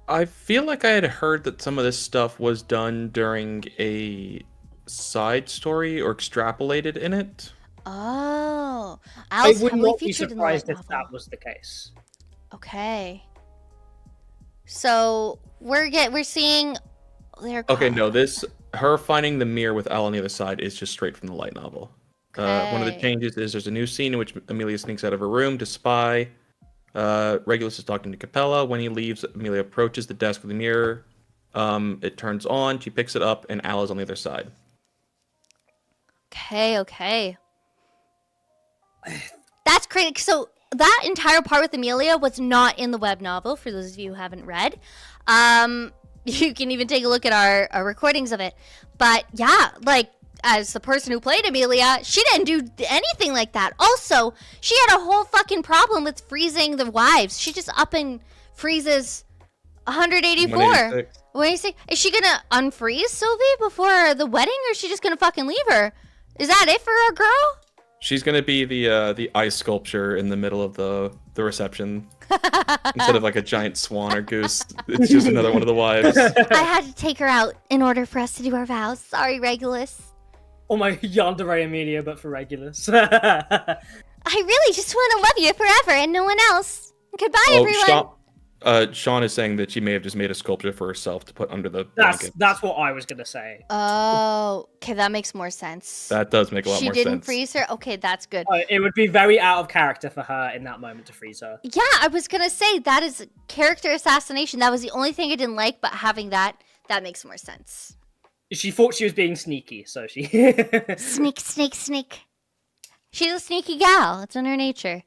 I feel like I had heard that some of this stuff was done during a side story or extrapolated in it. Oh. I Al's would heavily not be featured in the light surprised if novel. that was the case. Okay. So we're seeing their Okay, no, her finding the mirror with Al on the other side is just straight from the light novel. One of the Okay. changes is there's a new scene in which Amelia sneaks out of her room to spy Regulus is talking to Capella. When he leaves, Amelia approaches the desk with the mirror. It turns on. She picks it up, and Al is on the other side. Okay. That's crazy. So that entire part with Amelia was not in the web novel, for those of you who haven't read. You can even take a look at our recordings of it. But yeah, like, as the person who played Amelia, she didn't do anything like that. Also, she had a whole fucking problem with freezing the wives. She just up and freezes 184. 186. Is she gonna unfreeze Sylvie before the wedding, or is she just gonna fucking leave her? Is that it for our girl? She's gonna be the ice sculpture in the middle of the reception. Instead of like a giant swan or goose, it's just another one of the wives. I had to take her out in order for us to do our vows. Sorry, Regulus. Oh my Yandere Amelia, but for Regulus. I really just want to love you forever and no one else. Goodbye, everyone. Sean is saying that she may have just made a sculpture for herself to put under the blanket. That's what I was gonna say. Oh, okay, that makes more sense. That does make a lot more sense. She didn't freeze her? Okay, that's good. It would be very out of character for her in that moment to freeze her. Yeah, I was gonna say, that is character assassination. That was the only thing I didn't like, but having that makes more sense. She thought she was being sneaky, so she... Sneak. She's a sneaky gal. It's in her nature.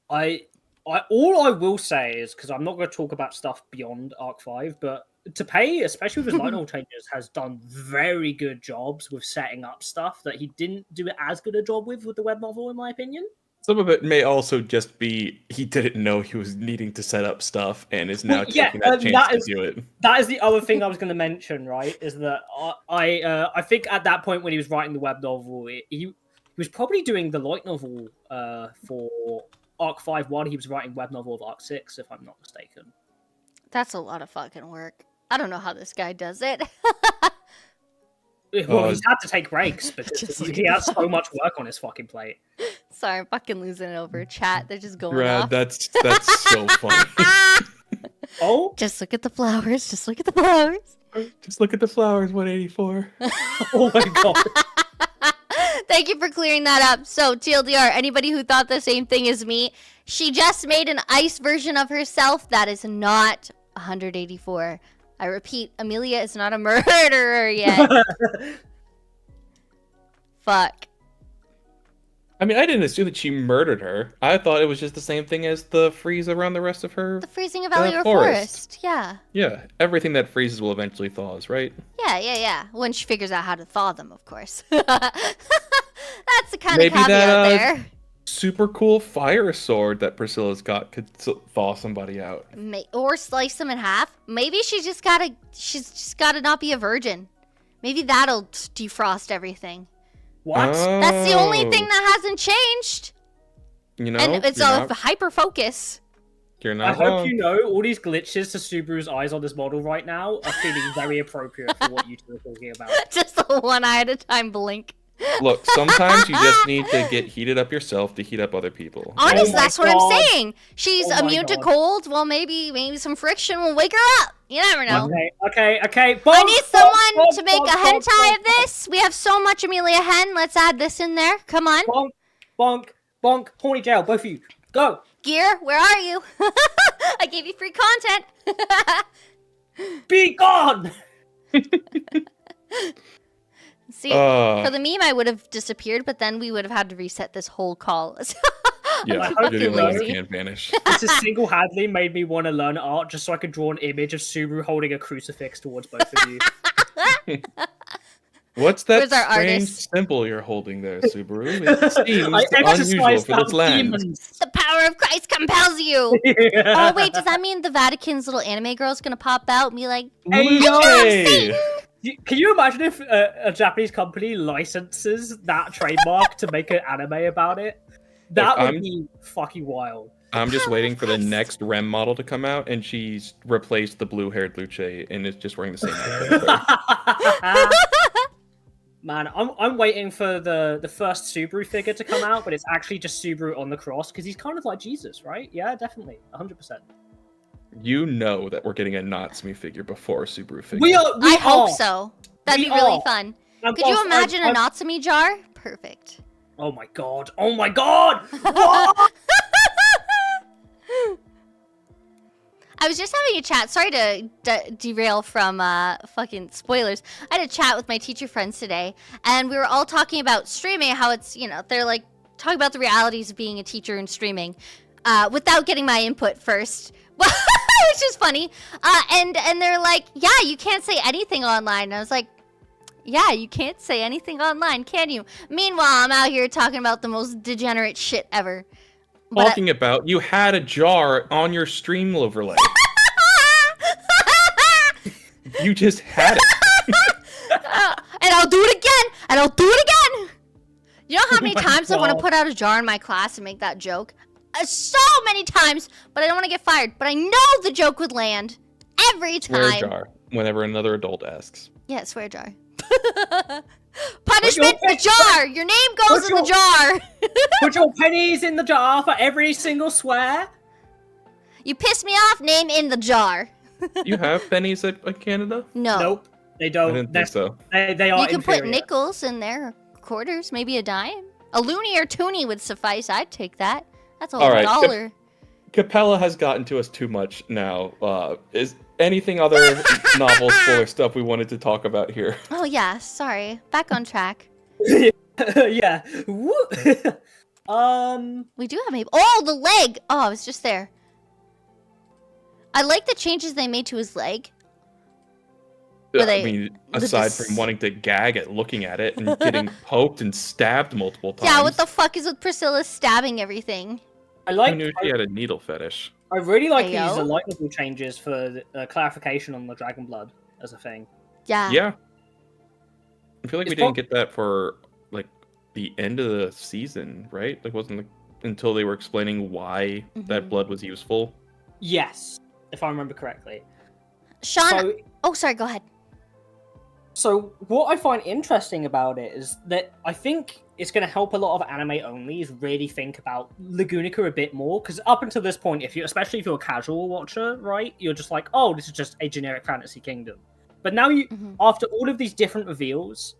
All I will say is, because I'm not going to talk about stuff beyond Arc 5, but Tappei, especially with his light novel changes, has done very good jobs with setting up stuff that he didn't do as good a job with the web novel, in my opinion. Some of it may also just be he didn't know he was needing to set up stuff and is now taking that chance to do it. That is the other thing I was going to mention, right? Is that I think at that point when he was writing the web novel, he was probably doing the light novel for Arc 5 while he was writing web novel of Arc 6, if I'm not mistaken. That's a lot of fucking work. I don't know how this guy does it. Well, he's had to take breaks because he has so much work on his fucking plate. Sorry, I'm fucking losing it over chat. They're just going Brad, off. that's so funny. Oh? Just look at the flowers. Just look at the flowers. Just look at the flowers, 184. Oh my god. Thank you for clearing that up. So, TLDR, anybody who thought the same thing as me, she just made an ice version of herself that is not 184. I repeat, Amelia is not a murderer yet. Fuck. I mean, I didn't assume that she murdered her. I thought it was just the same thing as the freeze around the rest of her. The freezing of Valior Forest. Yeah. Yeah. Everything that freezes will eventually thaws, right? Yeah. When she figures out how to thaw them, of course. That's the kind Maybe of caveat there. Super cool fire sword that Priscilla's got could thaw somebody out. Or slice them in half. Maybe she's just gotta not be a virgin. Maybe that'll defrost everything. What? That's the only thing that hasn't changed. You know, and it's a hyper focus. You're not I hope wrong. you know all these glitches to Subaru's eyes on this model right now are feeling very appropriate for what you two are talking about. Just a one eye at a time blink. Look, sometimes you just need to get heated up yourself to heat up other people. Honestly, Oh my that's what God. I'm saying. She's Oh my immune to God. cold. Well, maybe some friction will wake her up. You never know. Okay. I Bonk, need bonk, someone bonk, to make bonk, a hentai bonk, of this. We have so much Amelia Hen. Let's add this in there. Come on. Bonk, horny jail, both of you. Go. Gear, where are you? I gave you free content. Be gone. See, for the meme, I would have disappeared, but then we would have had to reset this whole call. Yeah, I hope you're the you only one lazy. who can't vanish. This has single-handedly made me want to learn art just so I could draw an image of Subaru holding a crucifix towards both of you. What's that Where's our strange artist? symbol you're holding there, Subaru? It seems I unusual exercise for this land. demons. The power of Christ compels you. Oh, wait, does that mean the Vatican's little anime girl's gonna pop out and be like, Hey, yo! Hey! Can you imagine if a Japanese company licenses that trademark to make an anime about it? That would be fucking wild. I'm just waiting for the next REM model to come out, and she's replaced the blue-haired Luce and is just wearing the same outfit. Man, I'm waiting for the first Subaru figure to come out, but it's actually just Subaru on the cross because he's kind of like Jesus, right? Yeah, definitely, 100%. You know that we're getting a Natsumi figure before a Subaru figure. We I hope so. That'd We be really are. fun. And Could you plus, imagine a I'm- Natsumi jar? Perfect. Oh my god! Oh my god! What? I was just having a chat. Sorry to derail from fucking spoilers. I had a chat with my teacher friends today, and we were all talking about streaming. How it's, you know, they're like talking about the realities of being a teacher and streaming, without getting my input first, which is funny. And they're like, yeah, you can't say anything online. And I was like, yeah, you can't say anything online, can you? Meanwhile, I'm out here talking about the most degenerate shit ever. Talking about, you had a jar on your stream overlay. You just had it. And I'll do it again, and I'll do it again. You know how many times I want to put out a jar in my class and make that joke? So many times, but I don't want to get fired. But I know the joke would land every time. Swear jar, whenever another adult asks. Yeah, swear jar. Punishment, the jar. Your name goes in the jar. Put your pennies in the jar for every single swear. You piss me off, name in the jar. You have pennies at Canada? No. Nope, they don't. I didn't think so. They are You can inferior. put nickels in there, quarters, maybe a dime. A loony or toonie would suffice. I'd take that. That's a All right, $1. Capella has gotten to us too much now. Is anything other novel spoiler stuff we wanted to talk about here? Oh yeah, sorry. Back on track. Yeah. Woo. We do have maybe. Oh, the leg. Oh, I was just there. I like the changes they made to his leg. Were they- I mean, with aside this- from wanting to gag at looking at it and getting poked and stabbed multiple times. Yeah, what the fuck is with Priscilla stabbing everything? I I like. knew she had a needle fetish. I really like these Ayo. light level changes for clarification on the dragon blood as a thing. Yeah. Yeah. I feel like we It's didn't get that for like the end of the season, right? Like wasn't like, until they were explaining why that Mhm. blood was useful. Yes, if I remember correctly. Sean. So, Oh, sorry. Go ahead. so what I find interesting about it is that I think it's going to help a lot of anime onlys really think about Lagunica a bit more, because up until this point, especially if you're a casual watcher, right, you're just like, oh, this is just a generic fantasy kingdom. But now Mhm. after all of these different reveals,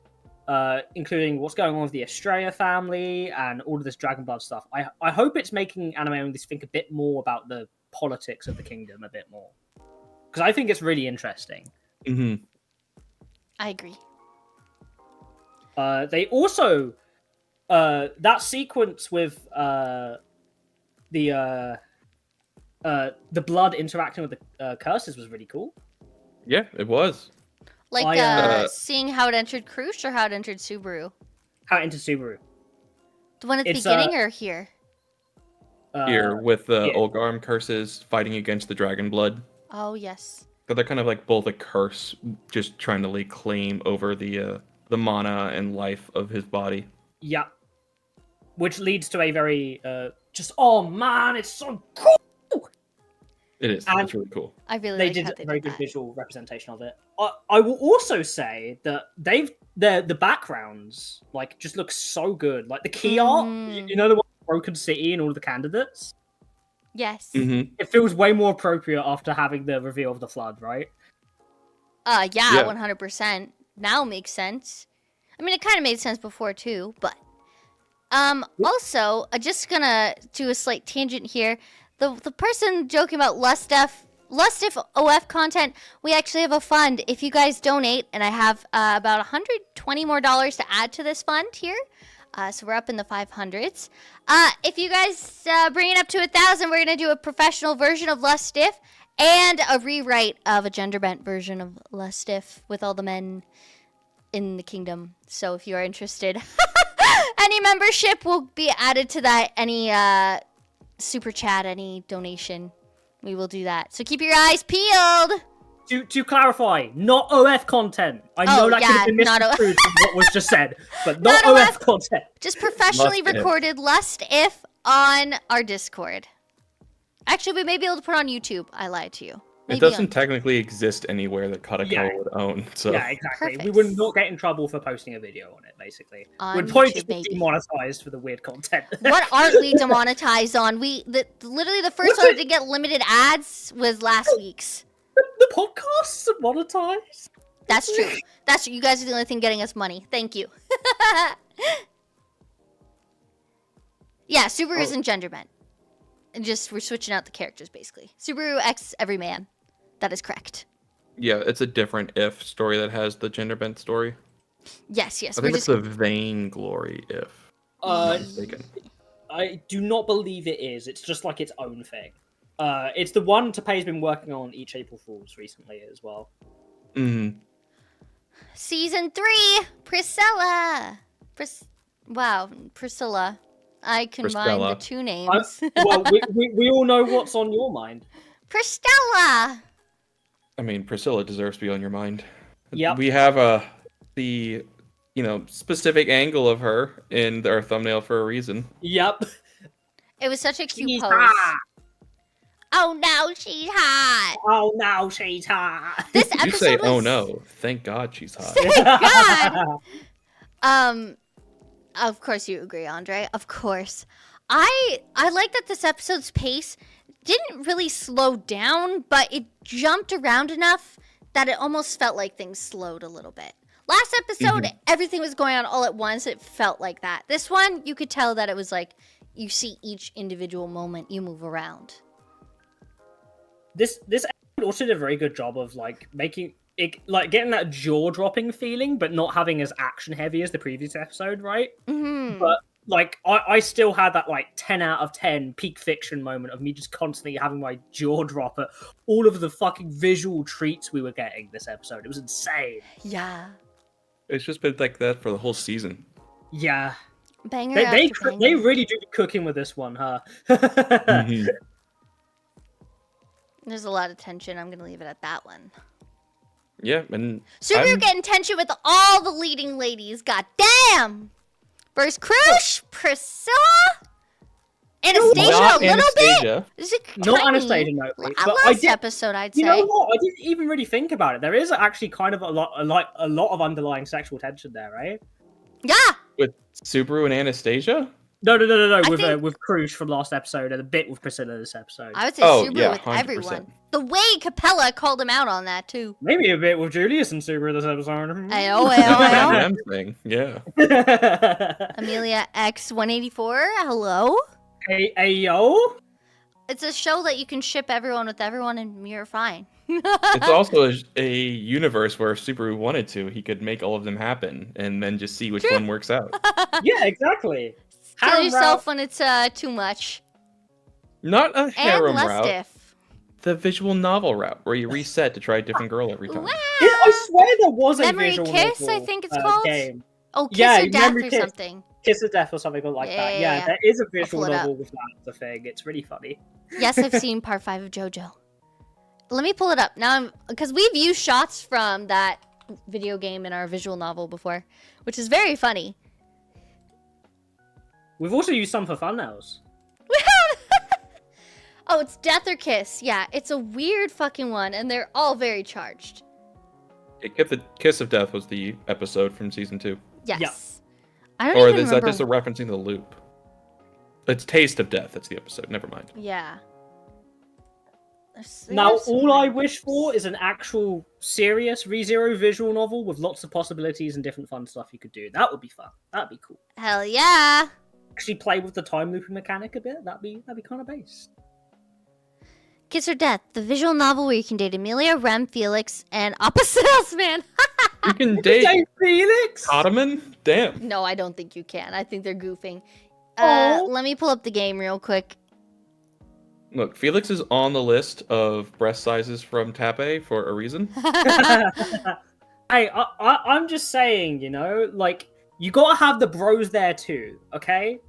including what's going on with the Estrella family and all of this Dragon Blood stuff, I hope it's making anime onlys think a bit more about the politics of the kingdom a bit more, because I think it's really interesting. Mm-hmm. I agree. They also that sequence with the blood interacting with the curses was really cool. Yeah, it was. Like I, seeing how it entered Krush or how it entered Subaru. How into Subaru The one at the It's, beginning or here? Here with the yeah. Olgarm curses fighting against the dragon blood. Oh yes. But they're kind of like both a curse, just trying to lay claim over the mana and life of his body. Yeah, which leads to a very just oh man, it's so cool. It is. And it's really cool. I really They like did how a they very did good that. visual representation of it. I will also say that the backgrounds like just look so good. Like the key art, Mm. you know, the one with Broken City and all the candidates. Yes. Mm-hmm. It feels way more appropriate after having the reveal of the flood, right? Yeah, Yeah. 100%. Now makes sense. I mean, it kind of made sense before too, but also, just gonna do a slight tangent here. The person joking about Lustif OF content, we actually have a fund. If you guys donate, and I have about $120 more to add to this fund here. So we're up in the 500s. If you guys bring it up to 1,000, we're gonna do a professional version of Lustif and a rewrite of a gender bent version of Lustif with all the men in the kingdom. So if you are interested, any membership will be added to that. Any super chat, any donation, we will do that. So keep your eyes peeled. To clarify, not OF content. I know Oh, that could yeah, have been not misconstrued from what was just said, but not, Not OF OF. content. Just professionally Lust If. recorded Lust If on our Discord. Actually, we may be able to put on YouTube. I lied to you. Maybe It doesn't on- technically exist anywhere that Katakao Yeah. would own. So Yeah, exactly. We Perfect. would not get in trouble for posting a video on it, basically. On We'd probably YouTube, just be maybe. demonetized for the weird content. What aren't we demonetized on? Literally the first What's one it? to get limited ads was last week's. The podcast's monetized? That's true. That's true. You guys are the only thing getting us money. Thank you. Yeah, Subaru isn't gender bent. And just we're switching out the characters basically. Subaru X Everyman. That is correct. Yeah, it's a different If story that has the gender bent story. Yes. I think it's the Vainglory If. I'm not mistaken. I do not believe it is. It's just like its own thing. It's the one Tapei's been working on each April Fools recently as well. Mm-hmm. Season 3, Priscilla. Priscilla. I combined the two names. Well, we all know what's on your mind. Priscilla. I mean, Priscilla deserves to be on your mind. Yep. We have the specific angle of her in our thumbnail for a reason. Yep. It was such a cute She's pose. hot. Oh no, she's hot. Oh no, she's hot. This episode You say, was... "Oh no, thank God she's hot." Thank God. Of course you agree, Andre. Of course. I like that this episode's pace didn't really slow down, but it jumped around enough that it almost felt like things slowed a little bit. Last episode, everything was going on all at once. It felt like that. This one, you could tell that it was like you see each individual moment you move around. This episode also did a very good job of like making it like getting that jaw-dropping feeling, but not having as action-heavy as the previous episode, right? Mm-hmm. But like I still had that like 10 out of 10 peak fiction moment of me just constantly having my jaw drop at all of the fucking visual treats we were getting this episode. It was insane. Yeah. It's just been like that for the whole season. Yeah. Banger They after banger. they really do be cooking with this one, huh? Mhm. There's a lot of tension. I'm going to leave it at that one. Yeah, and Subaru getting tension with all the leading ladies. God damn! Versus Krush, Priscilla, Anastasia not a little Anastasia. bit. Is it Not tiny? Anastasia, no. But Last episode, I'd say. You know what? I didn't even really think about it. There is actually kind of a lot of underlying sexual tension there, right? Yeah. With Subaru and Anastasia? No. I think- With Krush from last episode and a bit with Priscilla this episode. I would say Oh, Subaru yeah, with 100%. everyone. The way Capella called him out on that, too. Maybe a bit with Julius and Subaru this episode. That M thing, yeah. Amelia X184, hello? Hey, yo. It's a show that you can ship everyone with everyone and you're fine. It's also a universe where if Subaru wanted to, he could make all of them happen and then just see which True. one works out. Yeah, exactly. Kill Harem yourself route. when it's too much. Not a And harem less route, diff. the visual novel route, where you reset to try a different girl every time. Wow. I swear there was a Memory visual Kiss, novel, I think it's called? game. Oh, Kiss Yeah, or Death Memory or Kiss. something. Kiss of Death or something like that. Yeah. Yeah, there is a pull visual it up. novel with that as a thing. It's really funny. Yes, I've seen part 5 of JoJo. Let me pull it up now, because we've used shots from that video game in our visual novel before, which is very funny. We've also used some for thumbnails. Oh, it's Death or Kiss. Yeah, it's a weird fucking one, and they're all very charged. The Kiss of Death was the episode from season 2. Yes. Yeah. I don't Or even is that remember. just a referencing the loop? It's Taste of Death, that's the episode, never mind. Yeah. Now, There's all I some- wish for is an actual serious ReZero visual novel with lots of possibilities and different fun stuff you could do. That would be fun. That'd be cool. Hell yeah. Actually play with the time looping mechanic a bit. That'd be kind of base. Kiss or Death, the visual novel where you can date Amelia, Rem, Felix, and opposites, man. You can date Hey, Felix! Ottoman? Damn. No, I don't think you can. I think they're goofing. Aw. Let me pull up the game real quick. Look, Felix is on the list of breast sizes from Tape for a reason. Hey, I'm just saying, you know, like, you gotta have the bros there too, okay?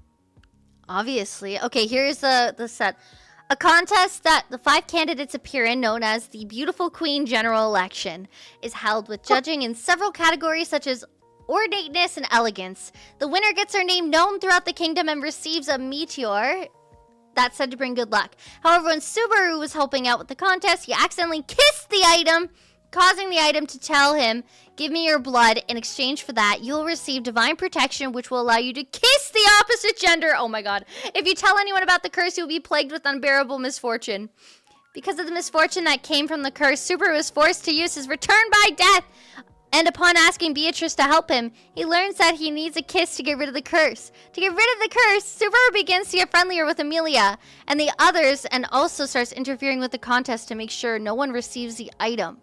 Obviously. Okay, here's the set. A contest that the 5 candidates appear in, known as the Beautiful Queen General Election, is held with judging in several categories such as ornateness and elegance. The winner gets her name known throughout the kingdom and receives a meteor that's said to bring good luck. However, when Subaru was helping out with the contest, he accidentally kissed the item, causing the item to tell him, "Give me your blood. In exchange for that, you'll receive divine protection, which will allow you to kiss the opposite gender." Oh my god. If you tell anyone about the curse, you'll be plagued with unbearable misfortune. Because of the misfortune that came from the curse, Subaru was forced to use his return by death And upon asking Beatrice to help him, he learns that he needs a kiss to get rid of the curse. To get rid of the curse, Subaru begins to get friendlier with Amelia and the others and also starts interfering with the contest to make sure no one receives the item.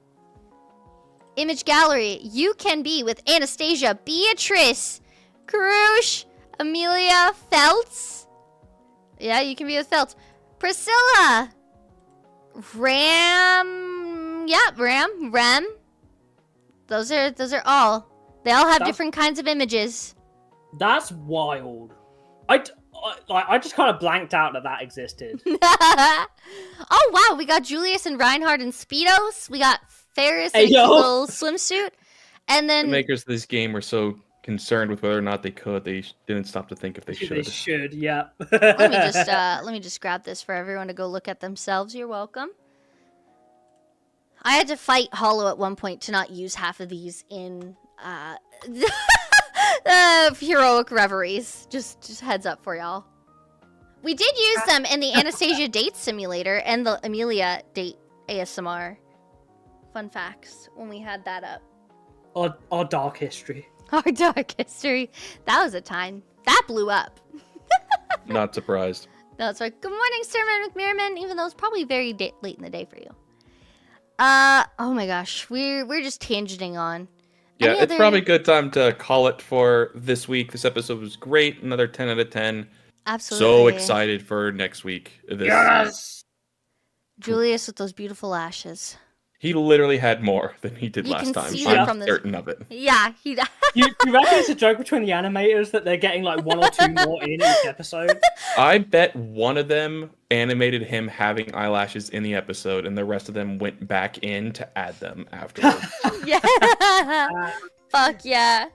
Image gallery. You can be with Anastasia, Beatrice, Karush, Amelia, Feltz. Yeah, you can be with Feltz. Priscilla. Ram. Yeah, Rem. Those are all. They all have different kinds of images. That's wild. I just kind of blanked out that existed. Oh wow, we got Julius and Reinhardt in Speedos. We got Ferris in a little swimsuit. And then the makers of this game were so concerned with whether or not they could, they didn't stop to think if they should. They should, yeah. let me just grab this for everyone to go look at themselves. You're welcome. I had to fight Hollow at one point to not use half of these in Heroic Reveries. Just heads up for y'all. We did use them in the Anastasia Date Simulator and the Amelia Date ASMR. Fun facts when we had that up. Our dark history. Our dark history. That was a time. That blew up. Not surprised. No, it's like, good morning, Sturman McMearman, even though it's probably very late in the day for you. Oh my gosh, we're just tangenting on. Yeah, it's probably a good time to call it for this week. This episode was great. Another 10 out of 10. Absolutely. So excited for next week. Yes! Julius with those beautiful lashes. He literally had more than he did last time. I'm certain of it. Yeah, he does. You reckon it's a joke between the animators that they're getting like 1 or 2 more in each episode? I bet one of them animated him having eyelashes in the episode, and the rest of them went back in to add them afterwards. Yeah. Fuck yeah.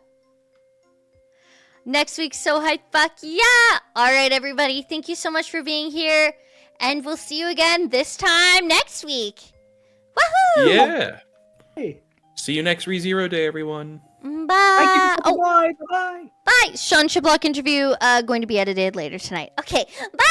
Next week's So Hype. Fuck yeah. All right, everybody. Thank you so much for being here. And we'll see you again this time next week. Woohoo! Yeah. Hey. See you next ReZero Day, everyone. Bye. Thank you. Bye. Bye. Bye. Sean Chiblock interview going to be edited later tonight. Okay. Bye.